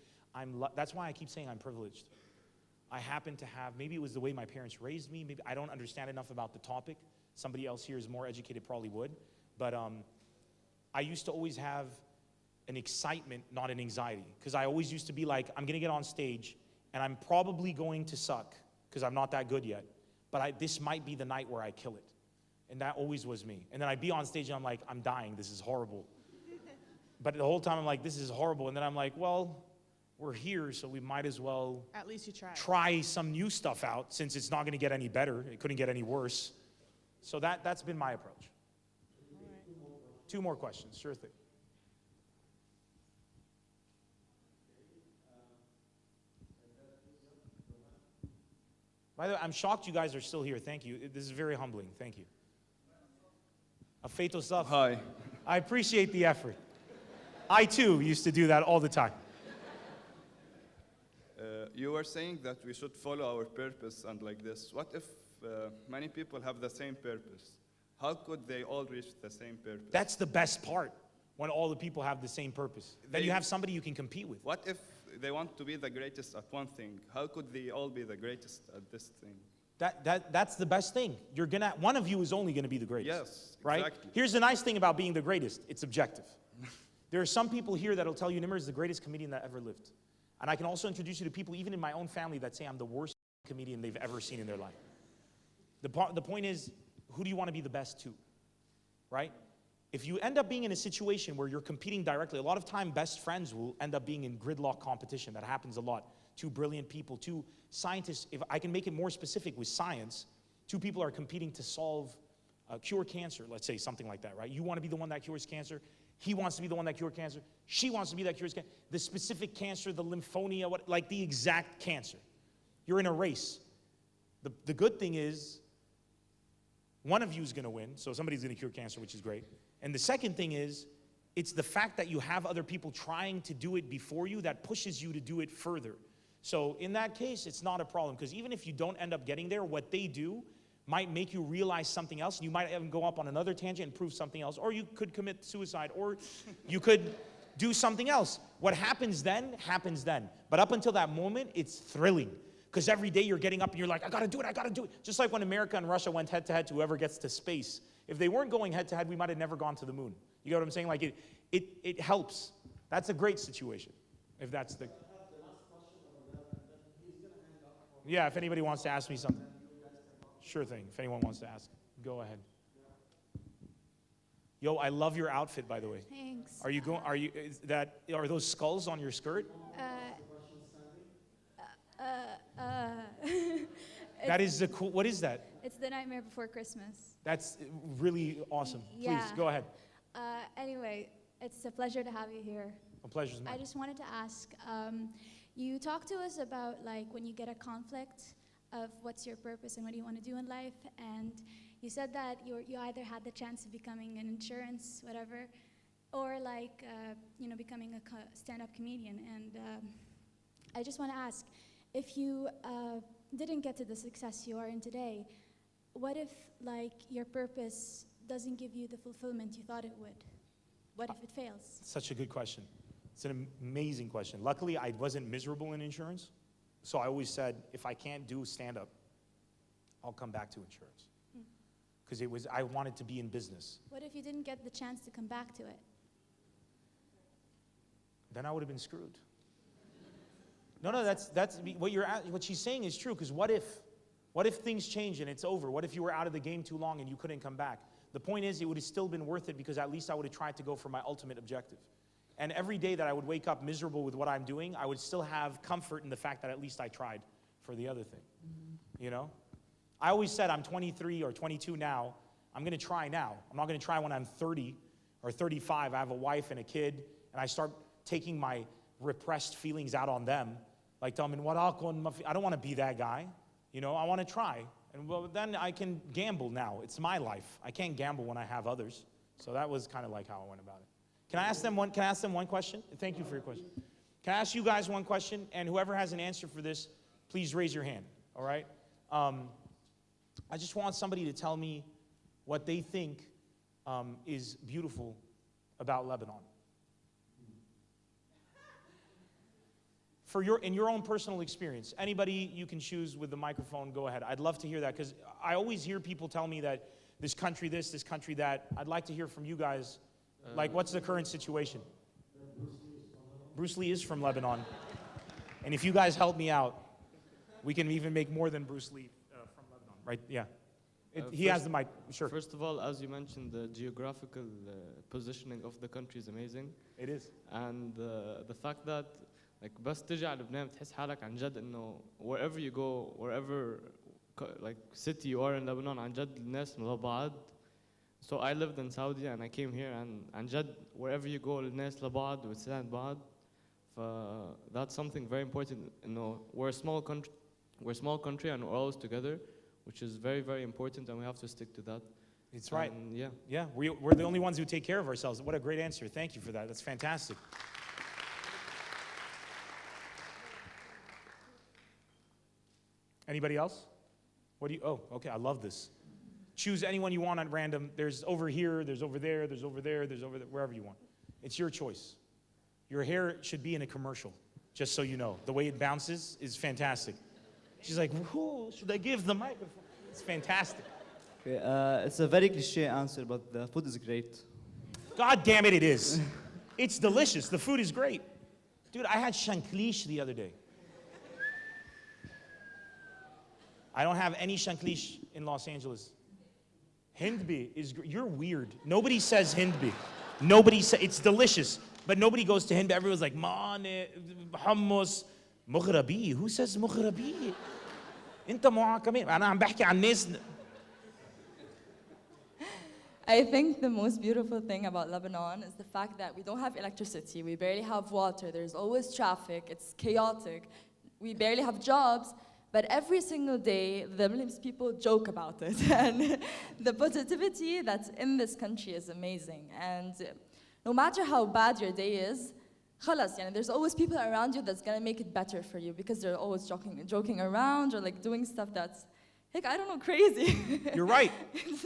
That's why I keep saying I'm privileged. I happen to have, maybe it was the way my parents raised me, maybe I don't understand enough about the topic. Somebody else here is more educated, probably would. But I used to always have an excitement, not an anxiety, because I always used to be like, I'm gonna get on stage, and I'm probably going to suck, because I'm not that good yet, but this might be the night where I kill it. And that always was me. And then I'd be on stage and I'm like, I'm dying, this is horrible. But the whole time I'm like, this is horrible. And then I'm like, well, we're here, so we might as well at least you try some new stuff out, since it's not gonna get any better, it couldn't get any worse. So that's been my approach. All right. 2 more questions, sure thing. By the way, I'm shocked you guys are still here. Thank you. This is very humbling. Thank you. Afeito stuff. Hi. I appreciate the effort. I too used to do that all the time. You were saying that we should follow our purpose and like this. What if many people have the same purpose? How could they all reach the same purpose? That's the best part, when all the people have the same purpose. Then you have somebody you can compete with. What if they want to be the greatest at one thing? How could they all be the greatest at this thing? That's the best thing. One of you is only gonna be the greatest. Yes, right? exactly. Here's the nice thing about being the greatest. It's objective. There are some people here that'll tell you NEMR is the greatest comedian that ever lived. And I can also introduce you to people, even in my own family, that say I'm the worst comedian they've ever seen in their life. The point is, who do you want to be the best to, right? If you end up being in a situation where you're competing directly, a lot of time best friends will end up being in gridlock competition. That happens a lot. 2 brilliant people, 2 scientists. If I can make it more specific with science, 2 people are competing to cure cancer, let's say, something like that, right? You want to be the one that cures cancer. He wants to be the one that cures cancer. She wants to be that cures cancer. The specific cancer, the lymphonia, like the exact cancer. You're in a race. The good thing is, one of you is going to win, so somebody's going to cure cancer, which is great. And the second thing is, it's the fact that you have other people trying to do it before you that pushes you to do it further. So in that case, it's not a problem, because even if you don't end up getting there, what they do might make you realize something else, and you might even go up on another tangent and prove something else, or you could commit suicide, or you could do something else. What happens then, happens then. But up until that moment, it's thrilling, because every day you're getting up and you're like, I gotta do it, I gotta do it. Just like when America and Russia went head-to-head to whoever gets to space. If they weren't going head-to-head, we might have never gone to the moon. You know what I'm saying? Like, it helps. That's a great situation, if that's the... Yeah, if anybody wants to ask me something. Sure thing. If anyone wants to ask, go ahead. Yo, I love your outfit, by the way. Thanks. Are those skulls on your skirt? That is the cool, what is that? It's The Nightmare Before Christmas. That's really awesome. Yeah. Please, go ahead. Anyway, it's a pleasure to have you here. A pleasure's mine. I just wanted to ask, you talked to us about like when you get a conflict of what's your purpose and what do you want to do in life, and you said that you either had the chance of becoming an insurance, whatever, or like, becoming a stand-up comedian. And I just want to ask, if you didn't get to the success you are in today, what if like your purpose doesn't give you the fulfillment you thought it would? What if it fails? Such a good question. It's an amazing question. Luckily, I wasn't miserable in insurance, so I always said, if I can't do stand-up, I'll come back to insurance. Because I wanted to be in business. What if you didn't get the chance to come back to it? Then I would have been screwed. No, that's what she's saying is true, because what if things change and it's over? What if you were out of the game too long and you couldn't come back? The point is, it would have still been worth it because at least I would have tried to go for my ultimate objective. And every day that I would wake up miserable with what I'm doing, I would still have comfort in the fact that at least I tried for the other thing. You know? I always said I'm 23 or 22 now. I'm going to try now. I'm not going to try when I'm 30 or 35. I have a wife and a kid, and I start taking my repressed feelings out on them. Like tell them, I don't want to be that guy. You know, I want to try. And well, then I can gamble now. It's my life. I can't gamble when I have others. So that was kind of like how I went about it. Can I ask them one question? Thank you for your question. Can I ask you guys one question? And whoever has an answer for this, please raise your hand, all right? I just want somebody to tell me what they think is beautiful about Lebanon. In your own personal experience, anybody you can choose with the microphone, go ahead. I'd love to hear that, because I always hear people tell me that this country this country that. I'd like to hear from you guys. Like, what's the current situation? Bruce Lee is from Lebanon. And if you guys help me out, we can even make more than Bruce Lee from Lebanon, right? Yeah. He has the mic, sure. First of all, as you mentioned, the geographical positioning of the country is amazing. It is. And the fact that like بس تجي على لبنان بتحس حالك عن جد إنه wherever you go, wherever like city you are in Lebanon, عن جد الناس مثل بعض. So I lived in Saudi and I came here, and عن جد wherever you go الناس لبعض وتساعد بعض. That's something very important. We're a small country and we're always together, which is very, very important, and we have to stick to that. It's right. Yeah. Yeah, we're the only ones who take care of ourselves. What a great answer. Thank you for that. That's fantastic. Anybody else? Okay, I love this. Choose anyone you want at random. There's over here, there's over there, there's over there, there's over there, wherever you want. It's your choice. Your hair should be in a commercial, just so you know. The way it bounces is fantastic. She's like, who should I give the microphone? It's fantastic. Okay, it's a very cliche answer, but the food is great. God damn it, it is. It's delicious. The food is great. Dude, I had shanklish the other day. I don't have any shanklish in Los Angeles. Hindbi is, you're weird. Nobody says Hindbi. It's delicious, but nobody goes to Hindbi. Everyone's like, mane, hummus, mughrabi. Who says mughrabi? انت معاكمين. أنا عم بحكي عن ناس. I think the most beautiful thing about Lebanon is the fact that we don't have electricity, we barely have water, there's always traffic, it's chaotic, we barely have jobs, but every single day the Muslim people joke about it. And the positivity that's in this country is amazing. And no matter how bad your day is, خلاص, there's always people around you that's gonna make it better for you, because they're always joking around or like doing stuff that's, heck, I don't know, crazy. You're right.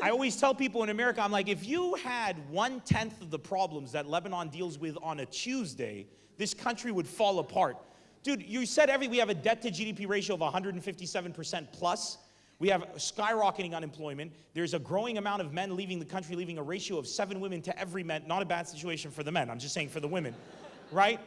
I always tell people in America, I'm like, if you had 1/10 of the problems that Lebanon deals with on a Tuesday, this country would fall apart. Dude, you said we have a debt to GDP ratio of 157% plus. We have skyrocketing unemployment. There's a growing amount of men leaving the country, leaving a ratio of 7 women to every man. Not a bad situation for the men, I'm just saying for the women, right?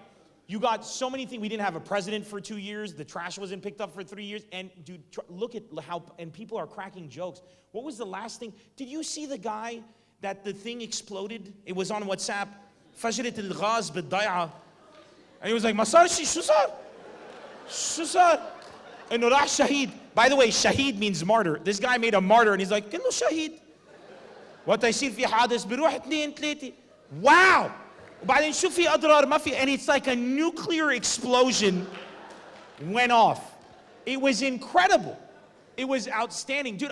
You got so many things. We didn't have a president for 2 years. The trash wasn't picked up for 3 years. And dude, look at how, and people are cracking jokes. What was the last thing? Did you see the guy that the thing exploded? It was on WhatsApp. فجرت الغاز بالضيعة. And he was like, ما صار شيء، شو صار؟ شو صار؟ إنه راح شهيد. By the way, shaheed means martyr. This guy made a martyr and he's like, كله شهيد. وقت يصير في حادث بيروح 2 3. Wow. وبعدين شو في أضرار ما في, and it's like a nuclear explosion went off. It was incredible. It was outstanding. Dude,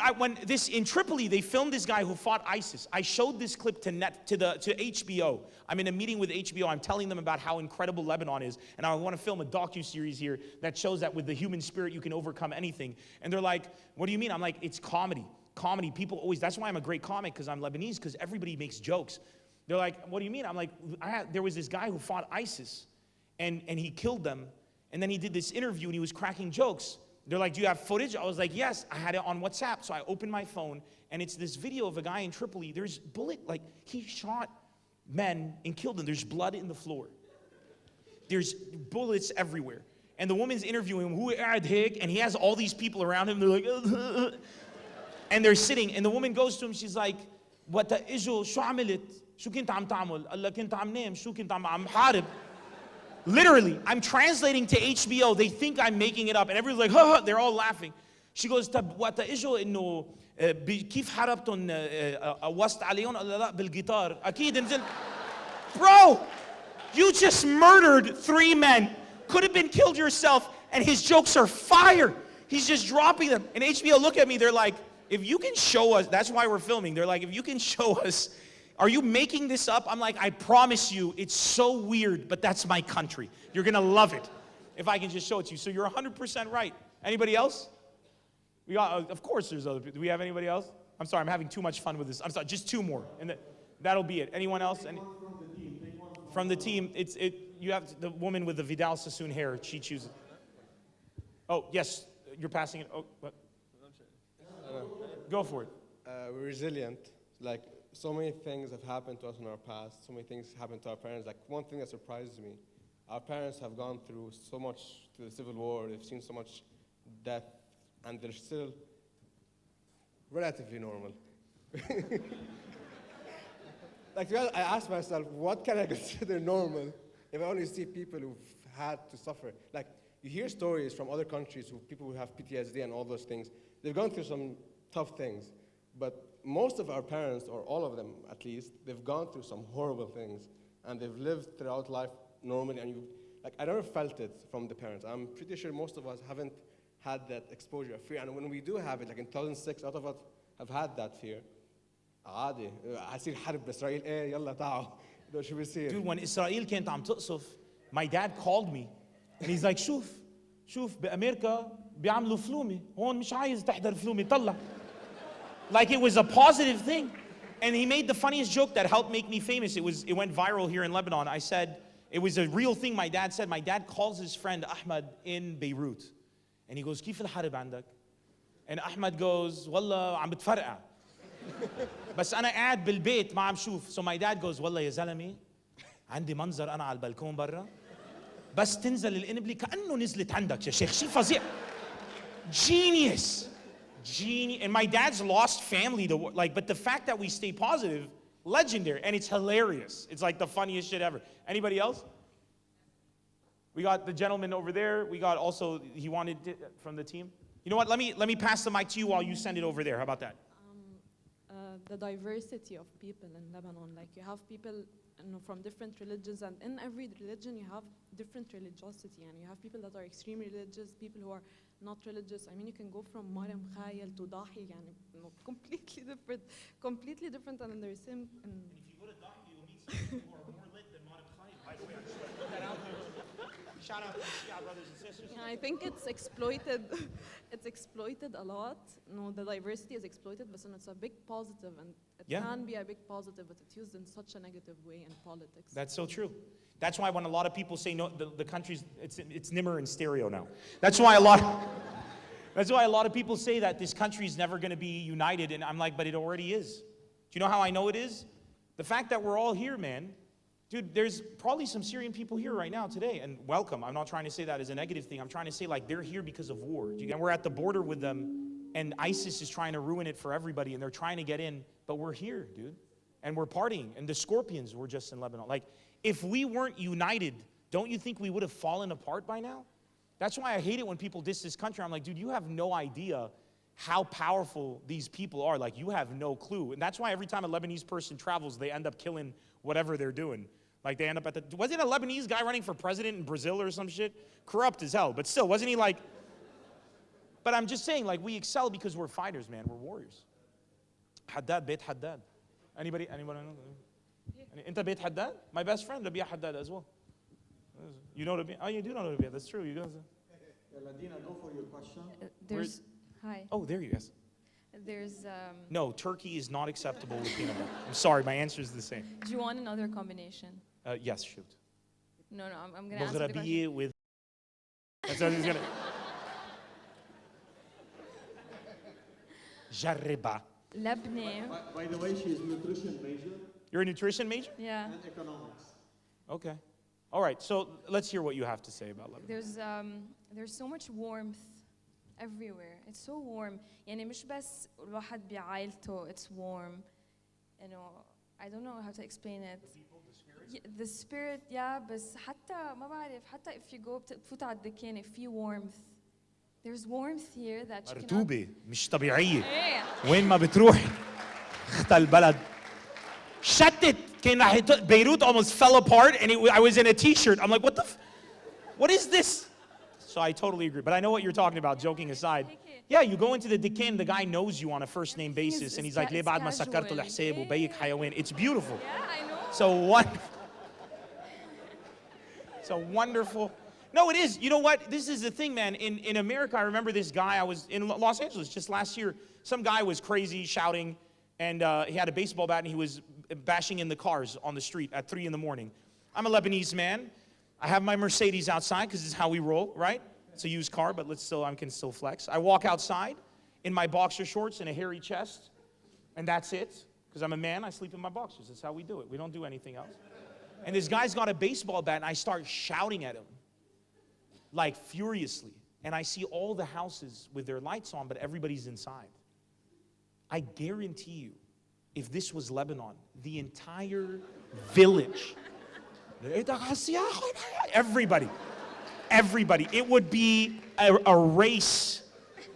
in Tripoli, they filmed this guy who fought ISIS. I showed this clip to HBO. I'm in a meeting with HBO. I'm telling them about how incredible Lebanon is. And I want to film a docuseries here that shows that with the human spirit, you can overcome anything. And they're like, what do you mean? I'm like, it's comedy. Comedy, people always, that's why I'm a great comic, because I'm Lebanese, because everybody makes jokes. They're like, what do you mean? I'm like, there was this guy who fought ISIS, and he killed them. And then he did this interview, and he was cracking jokes. They're like, do you have footage? I was like, yes, I had it on WhatsApp. So I opened my phone, and it's this video of a guy in Tripoli. There's he shot men and killed them. There's blood in the floor. There's bullets everywhere. And the woman's interviewing him, and he has all these people around him. They're like, and they're sitting, and the woman goes to him, she's like, what the ijo, شو عملت? شو كنت عم تعمل؟ قال لها كنت عم نام، شو كنت عم حارب. Literally, I'm translating to HBO. They think I'm making it up. And everyone's like, ha ha, they're all laughing. She goes, طب وقت اجوا انه كيف حاربتهم وسط عليهم؟ قال لا بالجيتار. أكيد نزل. Bro, you just murdered 3 men. Could have been killed yourself. And his jokes are fire. He's just dropping them. And HBO look at me, they're like, if you can show us, that's why we're filming. They're like, if you can show us, are you making this up? I'm like, I promise you, it's so weird, but that's my country. You're gonna love it if I can just show it to you. So you're 100% right. Anybody else? We got, of course there's other people. Do we have anybody else? I'm sorry, I'm having too much fun with this. I'm sorry, just 2 more, and that'll be it. Anyone else? From the team, you have the woman with the Vidal Sassoon hair, she chooses. Oh, yes, you're passing it. Oh, what? Go for it. We're resilient. Like, so many things have happened to us in our past. So many things happened to our parents. Like, one thing that surprises me, our parents have gone through so much through the Civil War. They've seen so much death, and they're still relatively normal. Like, I ask myself, what can I consider normal if I only see people who've had to suffer? Like, you hear stories from other countries of people who have PTSD and all those things. They've gone through some tough things, but most of our parents, or all of them at least, they've gone through some horrible things, and they've lived throughout life normally, and I never felt it from the parents. I'm pretty sure most of us haven't had that exposure of fear, and when we do have it, like in 2006, a lot of us have had that fear. عادي حصير حرب بإسرائيل إيه يلا تعالوا ده شو بيصير. Dude, when إسرائيل كانت عم تقصف, my dad called me, and he's like, شوف بأمريكا بيعملوا فلومة, هون مش عايز تحضر فلومة, طلع. Like it was a positive thing. And he made the funniest joke that helped make me famous. It went viral here in Lebanon. I said, it was a real thing my dad said. My dad calls his friend Ahmed in Beirut. And he goes, كيف الحرب عندك? And Ahmed goes, والله عم بتفرقع. بس أنا قاعد بالبيت ما عم شوف. So my dad goes, والله يا زلمة عندي منظر أنا على البلكون برا. بس تنزل القنبلة كأنه نزلت عندك يا شيخ. شيء فظيع. Genius. And my dad's lost family to but the fact that we stay positive, legendary, and it's hilarious. It's like the funniest shit ever. Anybody else? We got the gentleman over there. We got also, he wanted from the team. You know what? Let me pass the mic to you while you send it over there. How about that? The diversity of people in Lebanon. Like you have people from different religions, and in every religion you have different religiosity, and you have people that are extremely religious, people who are not religious. I mean, you can go from Mariam Khayal to Dahi, and completely different, and then there's same. And if you go to Dahi, you'll meet some people who are more lit than Mariam Khayal. By the way, I just want to put that out there. Shout out to Shia brothers and sisters. Yeah, I think it's exploited. It's exploited a lot. No, the diversity is exploited, but it's a big positive, and it can be a big positive, but it's used in such a negative way in politics. That's so true. That's why when a lot of people say no, the country's it's NEMR in stereo now. That's why a lot of people say that this country's never going to be united, and I'm like, but it already is. Do you know how I know it is? The fact that we're all here, man. Dude, there's probably some Syrian people here right now today, and welcome. I'm not trying to say that as a negative thing. I'm trying to say like they're here because of war. And we're at the border with them, and ISIS is trying to ruin it for everybody, and they're trying to get in, but we're here, dude. And we're partying, and the Scorpions were just in Lebanon. Like, if we weren't united, don't you think we would have fallen apart by now? That's why I hate it when people diss this country. I'm like, dude, you have no idea how powerful these people are. Like, you have no clue. And that's why every time a Lebanese person travels, they end up killing whatever they're doing. Like, they end up at the, wasn't a Lebanese guy running for president in Brazil or some shit? Corrupt as hell, but still, wasn't he like, but I'm just saying, like, we excel because we're fighters, man. We're warriors. Haddad, Beit Haddad. Anybody know? Inta Beit Haddad? My best friend, Rabia Haddad as well. You know Rabia? Oh, you do know Rabia. That's true. You guys. Ladina, go for your question. Hi. Oh, there you go. There's No, turkey is not acceptable with peanut butter. I'm sorry, my answer is the same. Do you want another combination? Yes, shoot. No, I'm gonna answer the question. Maghrabiya with. That's what he's gonna. Jarriba. Lebanon. By the way, she is nutrition major. You're a nutrition major? Yeah. And economics. Okay. All right, so let's hear what you have to say about Lebanon. There's so much warmth everywhere. It's so warm. يعني مش بس الواحد بعائلته. It's warm. You know, I don't know how to explain it. The spirit, yeah, بس حتى ما بعرف حتى if you go بتفوت على الدكان if you warmth. There's warmth here that you cannot. رطوبة مش طبيعية. إيه. وين ما بتروحي اختل البلد. شتت كان Beirut almost fell apart and I was in a t-shirt. I'm like, what is this? So I totally agree. But I know what you're talking about, joking aside. Yeah, you go into the Dikan, the guy knows you on a first name basis and he's like, ليه بعد ما سكرت الحساب وبيك حيوان. It's beautiful. Yeah, I know. So wonderful. No, it is. You know what? This is the thing, man. In America, I remember this guy. I was in Los Angeles just last year. Some guy was crazy, shouting, and he had a baseball bat, and he was bashing in the cars on the street at 3 in the morning. I'm a Lebanese man. I have my Mercedes outside because this is how we roll, right? It's a used car, but I can still flex. I walk outside in my boxer shorts and a hairy chest, and that's it. Because I'm a man, I sleep in my boxers. That's how we do it. We don't do anything else. And this guy's got a baseball bat, and I start shouting at him, like furiously. And I see all the houses with their lights on, but everybody's inside. I guarantee you, if this was Lebanon, the entire village, everybody, it would be a race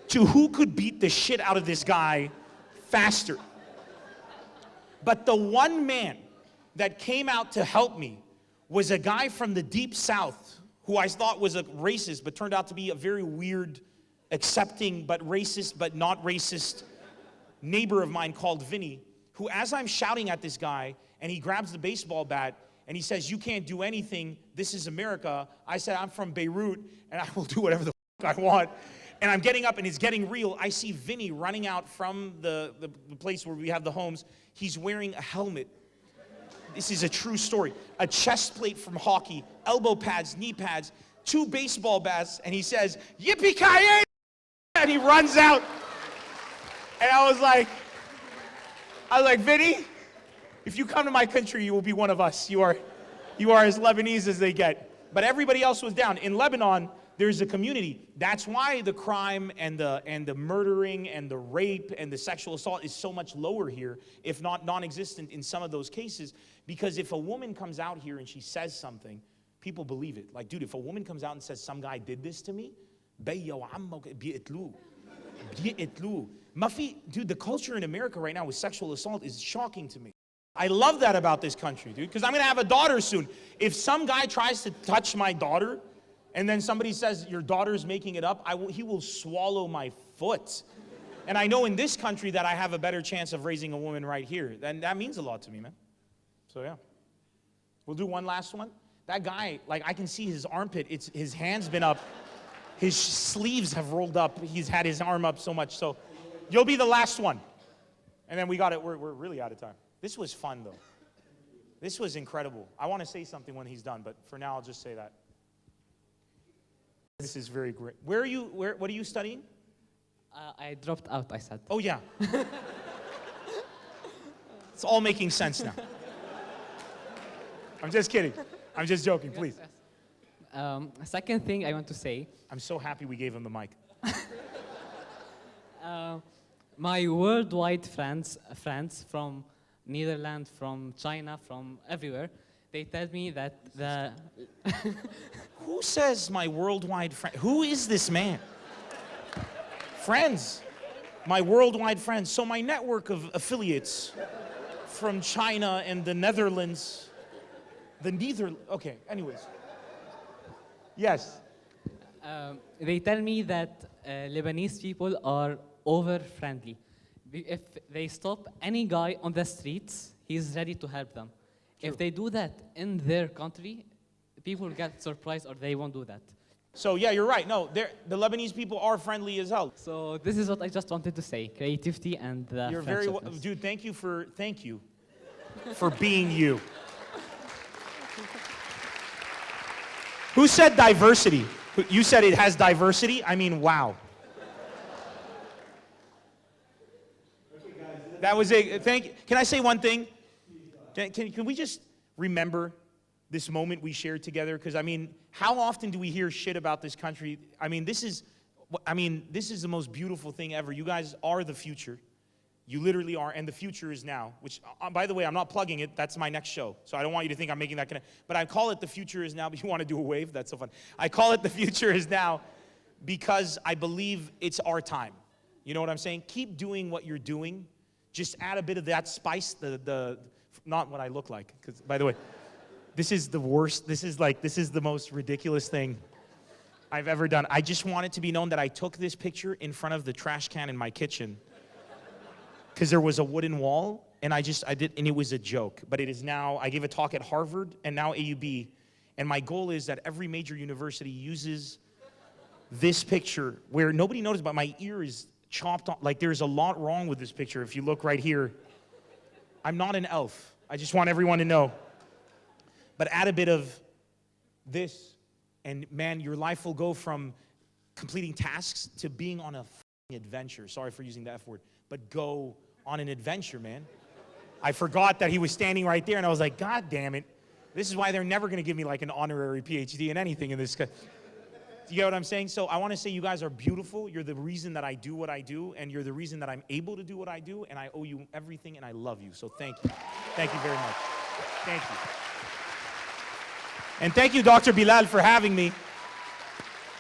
to who could beat the shit out of this guy faster. But the one man that came out to help me was a guy from the deep south who I thought was a racist, but turned out to be a very weird, accepting, but racist, but not racist neighbor of mine called Vinny, who, as I'm shouting at this guy, and he grabs the baseball bat, and he says, you can't do anything, this is America. I said, I'm from Beirut, and I will do whatever the fuck I want. And I'm getting up, and it's getting real. I see Vinny running out from the place where we have the homes. He's wearing a helmet. This is a true story. A chest plate from hockey, elbow pads, knee pads, 2 baseball bats, and he says, yippee-ki-yay! And he runs out. And I was like, Vinny, if you come to my country, you will be one of us. You are as Lebanese as they get. But everybody else was down. In Lebanon, there's a community. That's why the crime and the murdering and the rape and the sexual assault is so much lower here, if not non-existent in some of those cases. Because if a woman comes out here and she says something, people believe it. Like, dude, if a woman comes out and says, some guy did this to me, dude, the culture in America right now with sexual assault is shocking to me. I love that about this country, dude, because I'm going to have a daughter soon. If some guy tries to touch my daughter, and then somebody says, your daughter's making it up, he will swallow my foot. And I know in this country that I have a better chance of raising a woman right here. And that means a lot to me, man. So, yeah. We'll do one last one. That guy, like, I can see his armpit. His hand's been up. His sleeves have rolled up. He's had his arm up so much. So, you'll be the last one. And then we got it. We're really out of time. This was fun, though. This was incredible. I want to say something when he's done, but for now, I'll just say that. This is very great. What are you studying? I dropped out, I said. Oh, yeah. It's all making sense now. I'm just kidding. I'm just joking, please. Yes. Second thing I want to say. I'm so happy we gave him the mic. My worldwide friends from Netherlands, from China, from everywhere, they tell me that the Who says my worldwide friend? Who is this man? Friends. My worldwide friends. So my network of affiliates from China and the Netherlands. Okay, anyways. Yes. They tell me that Lebanese people are over-friendly. If they stop any guy on the streets, he's ready to help them. If they do that in their country, people get surprised or they won't do that. So yeah, you're right. No, the Lebanese people are friendly as hell. So this is what I just wanted to say: creativity and You're very well, friendshipness. dude. Thank you for being you. Who said diversity? You said it has diversity. I mean, wow. That was a Can I say one thing? Can we just remember this moment we shared together? Because I mean, how often do we hear shit about this country? I mean, this is the most beautiful thing ever. You guys are the future. You literally are, and the future is now. Which, by the way, I'm not plugging it. That's my next show. So I don't want you to think I'm making that connect. But I call it the future is now. But you want to do a wave? That's so fun. I call it the future is now because I believe it's our time. You know what I'm saying? Keep doing what you're doing. Just add a bit of that spice. Not what I look like. Because, by the way, this is the worst. This is the most ridiculous thing I've ever done. I just want it to be known that I took this picture in front of the trash can in my kitchen. Because there was a wooden wall, and and it was a joke. But it is now, I gave a talk at Harvard and now AUB, and my goal is that every major university uses this picture where nobody noticed, but my ear is chopped off. Like, there's a lot wrong with this picture. If you look right here, I'm not an elf. I just want everyone to know. But add a bit of this, and man, your life will go from completing tasks to being on a adventure. Sorry for using the F word, but go on an adventure, man. I forgot that he was standing right there, and I was like, God damn it. This is why they're never going to give me like an honorary PhD in anything in this. Do you get what I'm saying? So I want to say you guys are beautiful. You're the reason that I do what I do, and you're the reason that I'm able to do what I do, and I owe you everything, and I love you. So thank you. Thank you very much. Thank you. And thank you, Dr. Bilal, for having me.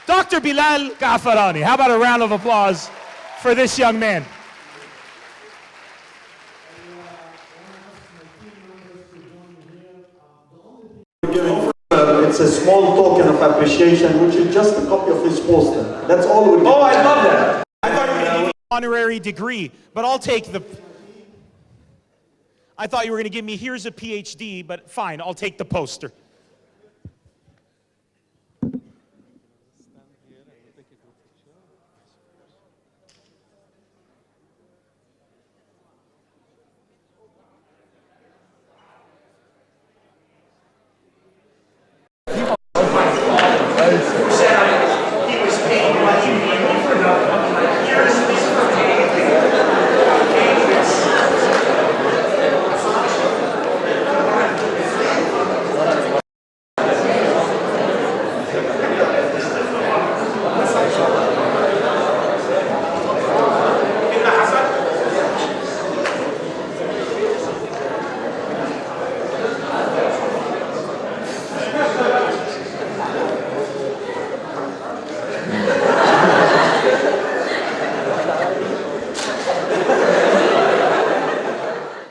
Dr. Bilal Kaafarani. How about a round of applause for this young man? It's a small token of appreciation, which is just a copy of his poster. That's all we're giving. Oh, I love that. I thought you were going to give me an honorary degree, but I'll take the... I thought you were going to give me, here's a PhD, but fine, I'll take the poster.